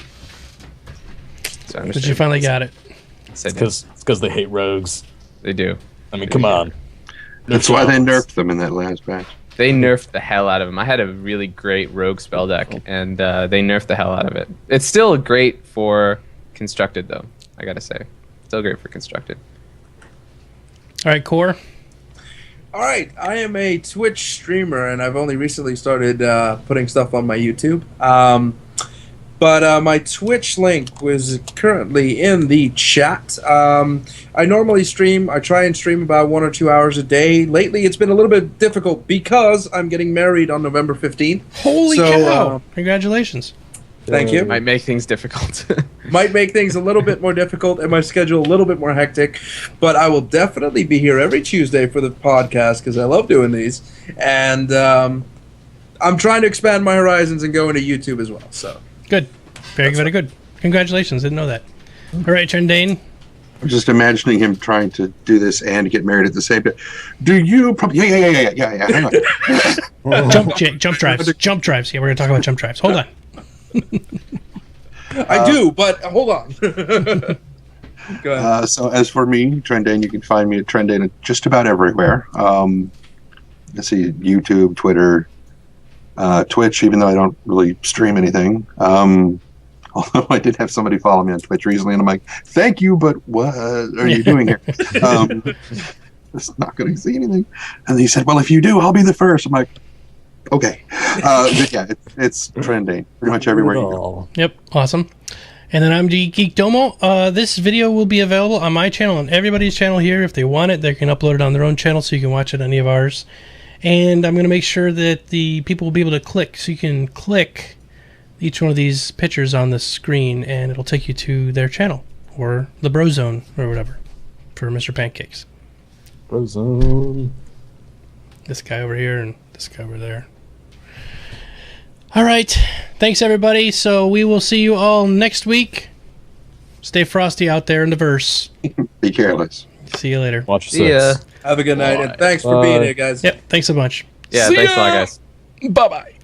So I But you understand. finally got it. Said It's because they hate rogues. they do. I mean, come on. That's why they nerfed them in that last batch. They nerfed the hell out of them. I had a really great rogue spell deck, and they nerfed the hell out of it. It's still great for constructed, though. I gotta say, still great for constructed. All right, Core. All right, I am a Twitch streamer, and I've only recently started putting stuff on my YouTube. But my Twitch link was currently in the chat. I normally stream. I try and stream about 1 or 2 hours a day. Lately, it's been a little bit difficult because I'm getting married on November 15th. Holy So, cow. Congratulations. Thank you. Might make things difficult. Might make things a little bit more difficult and my schedule a little bit more hectic, but I will definitely be here every Tuesday for the podcast because I love doing these, and I'm trying to expand my horizons and go into YouTube as well. So Good. Very good. Congratulations. Didn't know that. All right, Trendane. I'm just imagining him trying to do this and get married at the same time. Do you probably? Yeah. Hang on. Jump drives. Jump drives. Yeah, we're going to talk about jump drives. Hold on. I do, but hold on. Go ahead. So as for me, Trendane, you can find me at Trendane at just about everywhere. Let's see, YouTube, Twitter, Twitch, even though I don't really stream anything. Although I did have somebody follow me on Twitch recently, and I'm like, thank you, but what are you doing here? It's not going to see anything. And he said, well, if you do, I'll be the first. I'm like, okay. But yeah, it's Trendane pretty much everywhere you go. Yep. Awesome. And then I'm Geekdomo. This video will be available on my channel and everybody's channel here. If they want it, they can upload it on their own channel so you can watch it on any of ours. And I'm going to make sure that the people will be able to click. So you can click each one of these pictures on the screen and it'll take you to their channel or the Brozone or whatever for Mr. Pancakes. Brozone. This guy over here and this guy over there. All right. Thanks, everybody. So we will see you all next week. Stay frosty out there in the verse. Be careless. See you later. Watch See ya. six. Have a good night, and thanks for being here, guys. Yep. Thanks a bunch. Yeah, See thanks a lot, ya! guys. Bye-bye.